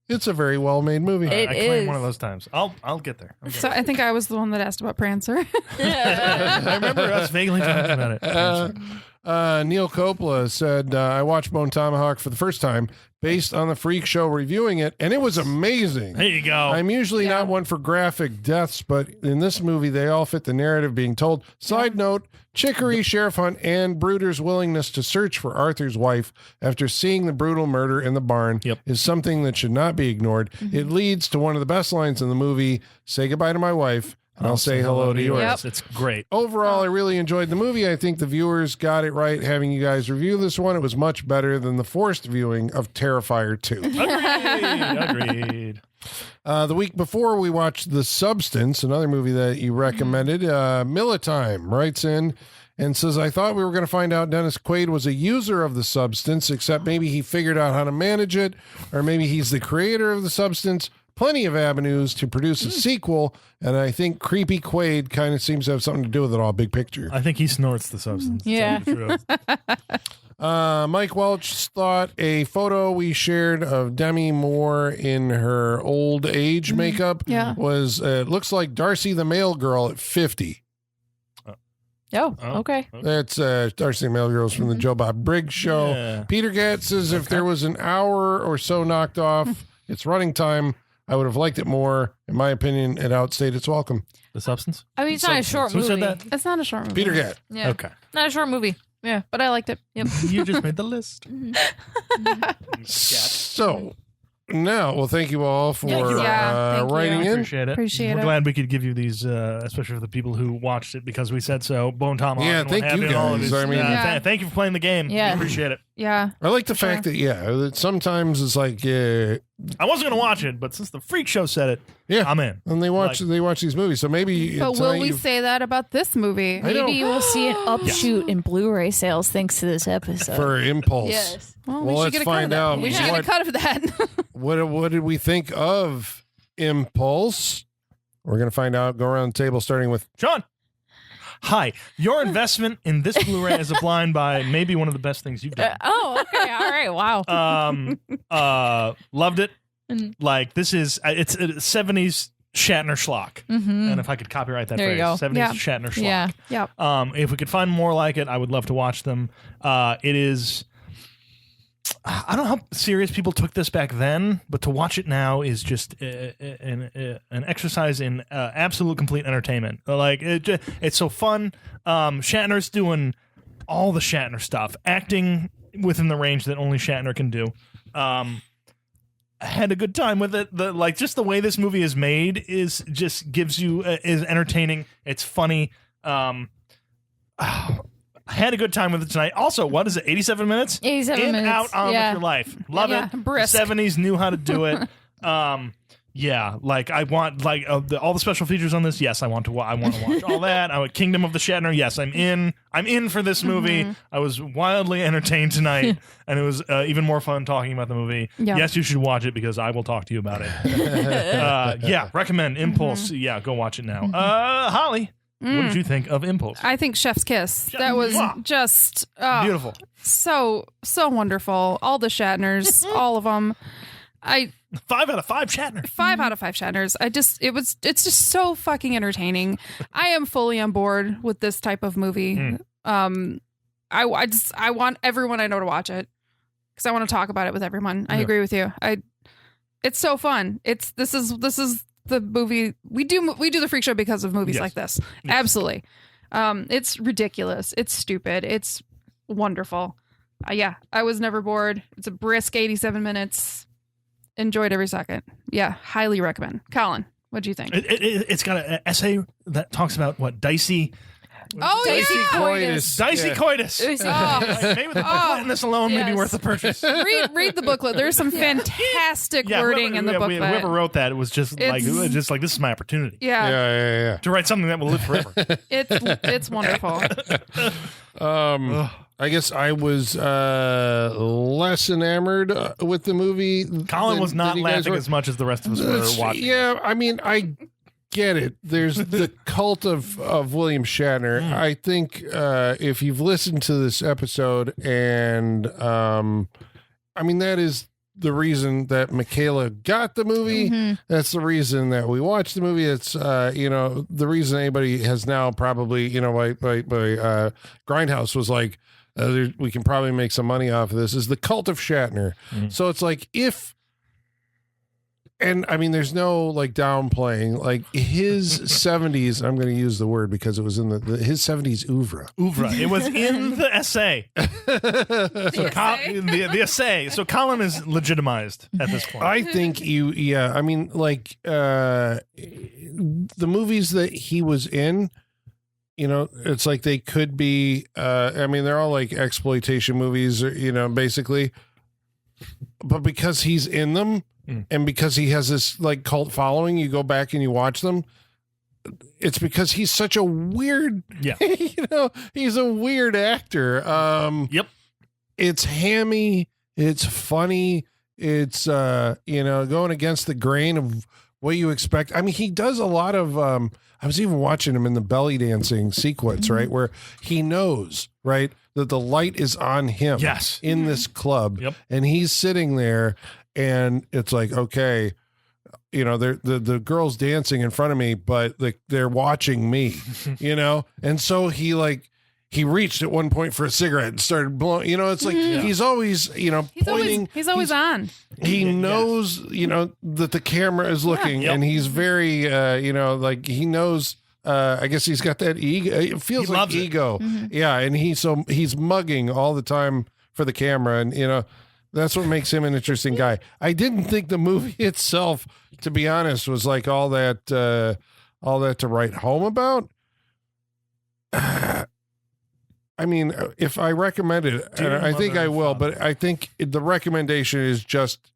It's a very well-made movie. It I claim is. one of those times. I'll get there. So I think I was the one that asked about Prancer. I remember us vaguely talking about it. Neil Coppola said, I watched Bone Tomahawk for the first time based on the Freak Show reviewing it, and it was amazing. There you go. I'm usually not one for graphic deaths, but in this movie, they all fit the narrative being told. Side note, Chicory, Sheriff Hunt, and Bruder's willingness to search for Arthur's wife after seeing the brutal murder in the barn is something that should not be ignored. It leads to one of the best lines in the movie, say goodbye to my wife, and I'll say hello to yours. Yep. It's great. Overall, I really enjoyed the movie. I think the viewers got it right having you guys review this one. It was much better than the forced viewing of Terrifier 2. Agreed. The week before, we watched The Substance, another movie that you recommended. Militime writes in and says, I thought we were going to find out Dennis Quaid was a user of the substance, except maybe he figured out how to manage it, or maybe he's the creator of the substance. Plenty of avenues to produce a sequel, and I think Creepy Quaid kind of seems to have something to do with it all, big picture. I think he snorts the substance. Yeah. True. Mike Welch thought a photo we shared of Demi Moore in her old age makeup was, looks like Darcy the Mail Girl at 50. Oh, okay. That's Darcy the Mail Girls from the Joe Bob Briggs show. Yeah. Peter Gatt says if there was an hour or so knocked off its running time, I would have liked it more. In my opinion, it outstayed its welcome. The substance? I mean, it's not a short Who movie. said that? It's not a short movie. Peter Gatt. Yeah. Okay. Not a short movie. Yeah, but I liked it. Yep. You just made the list. So now, well, thank you all for Thank you. Thank you. writing in. Appreciate it. Appreciate We're it. glad we could give you these, especially for the people who watched it because we said so. Bone Tomahawk. Yeah, and thank what have you and all of guys. these. I mean- Yeah. thank you for playing the game. Yeah. We appreciate it. Yeah. I like the fact that, that sometimes it's like, I wasn't going to watch it, but since the Freak Show said it, yeah, I'm in. and they watch these movies. So maybe, But will tonight we you've- say that about this movie? I know. Maybe you will see an upshoot in Blu-ray sales thanks to this episode. for Impulse? Yes. Well, Well, we should let's get a find cut out of that. We should get a what- cut of that. What did we think of Impulse? We're gonna find out. Go around the table, starting with Sean. Hi. Your investment in this Blu-ray as a blind buy may be one of the best things you've done. Oh, okay. All right. Wow. Loved it. Mhm. Like this is it's a 70s Shatner schlock. Mm-hmm. And if I could copyright that There you phrase, go. 70s Yeah. Shatner schlock. Yeah. Yep. If we could find more like it, I would love to watch them. It is. I don't know how serious people took this back then, but to watch it now is just an exercise in absolute complete entertainment. Like it's so fun. Shatner's doing all the Shatner stuff, acting within the range that only Shatner can do. I had a good time with it. Just the way this movie is made is just gives you is entertaining. It's funny. I had a good time with it tonight. Also, what is it? 87 minutes? 87 In, minutes. out, on Yeah. with your life. Love Yeah, it. brisk. The 70s knew how to do it. Yeah, like I want all the special features on this. Yes, I want to watch all that. Kingdom of the Shatner. Yes, I'm in. I'm in for this movie. I was wildly entertained tonight, and it was even more fun talking about the movie. Yeah. Yes, you should watch it because I will talk to you about it. Yeah, recommend Impulse. Yeah, go watch it now. Holly, what did you think of Impulse? I think Chef's Kiss. That was Mwah. just Beautiful. so wonderful. All the Shatners, all of them. 5 out of 5 Shatner. 5 out of 5 Shatners. It's just so fucking entertaining. I am fully on board with this type of movie. I want everyone I know to watch it because I want to talk about it with everyone. I agree with you. It's so fun. This is the movie we do the Freak Show because of movies Yes. like this. Yes. Absolutely. It's ridiculous. It's stupid. It's wonderful. Yeah, I was never bored. It's a brisk 87 minutes. Enjoyed every second. Yeah, highly recommend. Colin, what do you think? It's got an essay that talks about what dicey Dicey coitus. Dicey coitus. Maybe Maybe the booklet in this alone may be Yes. worth the purchase. Read the booklet. There's some fantastic wording in the booklet. Whoever wrote that, it was just like this is my opportunity Yeah, to write something that will live forever. it's wonderful. I guess I was less enamored with the movie. Colin was not laughing as much as the rest of us were watching. Yeah, I mean, I get it. There's the cult of William Shatner. I think if you've listened to this episode, and I mean, that is the reason that Michaela got the movie. That's the reason that we watched the movie. It's the reason anybody has now probably by Grindhouse was like, we can probably make some money off of this, is the cult of Shatner. So it's like and I mean, there's no like downplaying like his 70s. I'm going to use the word because it was in his 70s oeuvre. It was in the essay. The essay. So Colin is legitimized at this point. I think I mean, like the movies that he was in, it's like they could be, I mean, they're all like exploitation movies, basically. But because he's in them, and because he has this like cult following, you go back and you watch them. It's because he's such a weird, he's a weird actor. Yep. It's hammy. It's funny. It's, going against the grain of what you expect. I mean, he does a lot of, I was even watching him in the belly dancing sequence, right? Where he knows, right, that the light is on him in this club. Yep. And he's sitting there and it's like, okay, the girl's dancing in front of me, but like they're watching me, And so he reached at one point for a cigarette and started blowing, it's like he's always, pointing. He's always on. He knows, that the camera is looking and he's very, he knows, I guess he's got that ego. It feels like ego. Yeah. And he's mugging all the time for the camera. And, that's what makes him an interesting guy. I didn't think the movie itself, to be honest, was like all that to write home about. I mean, if I recommend it, and I think I will, but I think the recommendation is just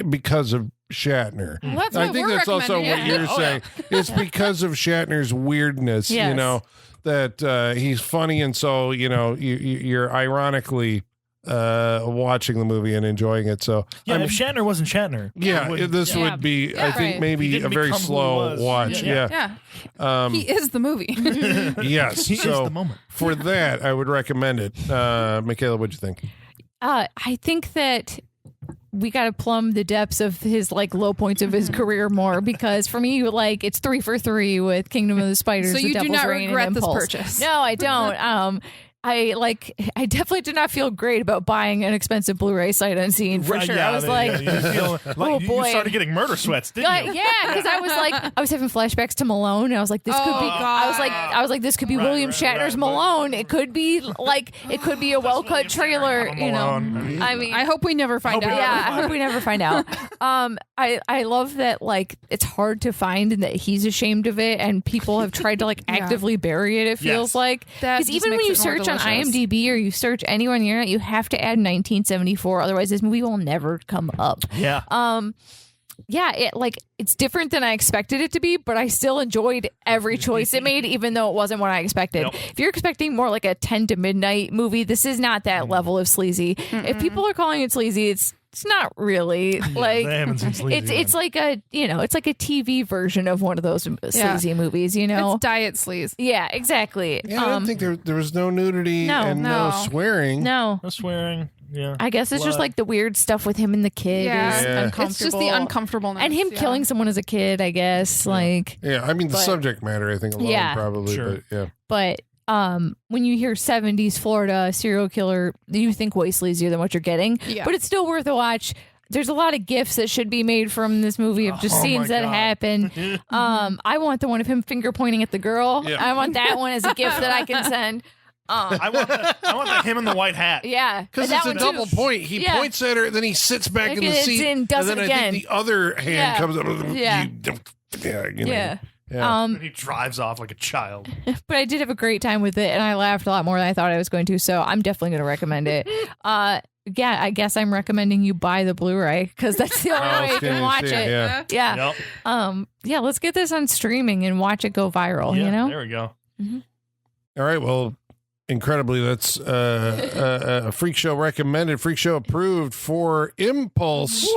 because of Shatner. Well, that's I what think we're that's also what recommending. you're saying. It's because of Shatner's weirdness, that he's funny, and so you're ironically watching the movie and enjoying it. So if Shatner wasn't Shatner, this would be, I think, maybe a very slow watch. Yeah. He is the movie. Yes. He is the moment. For that, I would recommend it. Michaela, what'd you think? I think that we got to plumb the depths of his like low points of his career more, because for me, like, it's 3 for 3 with Kingdom of the Spiders. So you the do Devil's not Reign, regret and this Impulse. purchase? No, I don't. I definitely did not feel great about buying an expensive Blu-ray sight unseen for sure. I was like, oh boy, you started getting murder sweats, didn't you? Yeah, because I was having flashbacks to Malone, and I was like, this could be. I was like, this could be William Shatner's Malone. It could be a well-cut trailer. I mean, I hope we never find out. Yeah, I hope we never find out. I love that, like, it's hard to find and that he's ashamed of it, and people have tried to like actively bury it. It feels like, because even when you search on IMDb or you search anywhere on the internet, you have to add 1974, otherwise this movie will never come up. It's different than I expected it to be, but I still enjoyed every choice it made, even though it wasn't what I expected. Nope. If you're expecting more like a 10 to midnight movie, this is not that level of sleazy. If people are calling it sleazy, it's not really. Like, they haven't seen sleazy, it's like a it's like a TV version of one of those sleazy movies. It's diet sleaze. Yeah, exactly. Yeah, I don't think there was no nudity and no swearing. No swearing. Yeah, I guess it's just like the weird stuff with him and the kid. Is uncomfortable. It's just the uncomfortableness. And him killing someone as a kid, I guess. Like, I mean, the subject matter, I think, alone probably. Sure. But when you hear 70s Florida serial killer, you think way sleazier than what you're getting. Yeah. But it's still worth a watch. there's a lot of gifs that should be made from this movie of just scenes that happen. I want the one of him finger pointing at the girl. Yeah. I want that one as a gift that I can send. I want him in the white hat. Yeah, Because that it's a one double too. point. He Yeah. points at her, then he sits back in the It's seat, in, does and then it I again. think the other hand Yeah. comes up. Yeah. You know. Yeah. Yeah. And he drives off like a child. But I did have a great time with it, and I laughed a lot more than I thought I was going to. So I'm definitely going to recommend it. Yeah, I guess I'm recommending you buy the Blu-ray because that's the only way you can watch it. Yeah. Yeah. Yep. Yeah. Let's get this on streaming and watch it go viral. Yeah, You know. there we go. All right. Well, incredibly, that's a Freak Show recommended, Freak Show approved for Impulse.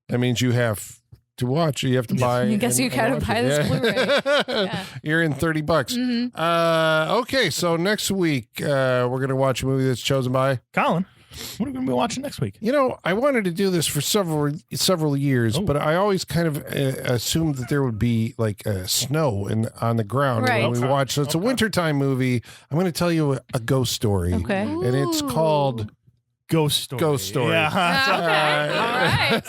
That means you have to watch. You have to buy. I guess you gotta watch buy it. this Yeah. Blu-ray. Yeah. You're in $30. Okay, so next week we're gonna watch a movie that's chosen by. Colin, what are we going to be watching next week? You know, I wanted to do this for several years, but I always kind of assumed that there would be like snow on the ground Right. when we watch. So it's a wintertime movie. I'm going to tell you a ghost story. Okay. And it's called Ghost Story. Ghost Story. Yeah. Okay. All right.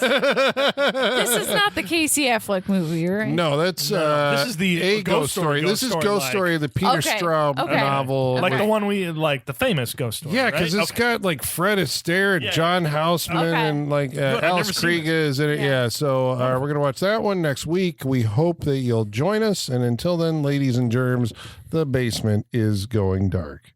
This is not the Casey Affleck movie, right? No, that's this is the a ghost story. This is Ghost Story, the Peter Okay. Straub Okay. novel. Like the one we like, the famous Ghost Story. Yeah, right? because it's Okay. got like Fred Astaire, Yeah. John Houseman, Okay. and like I've Alice never seen Krieger is in it. Yeah, so we're going to watch that one next week. We hope that you'll join us. And until then, ladies and germs, the basement is going dark.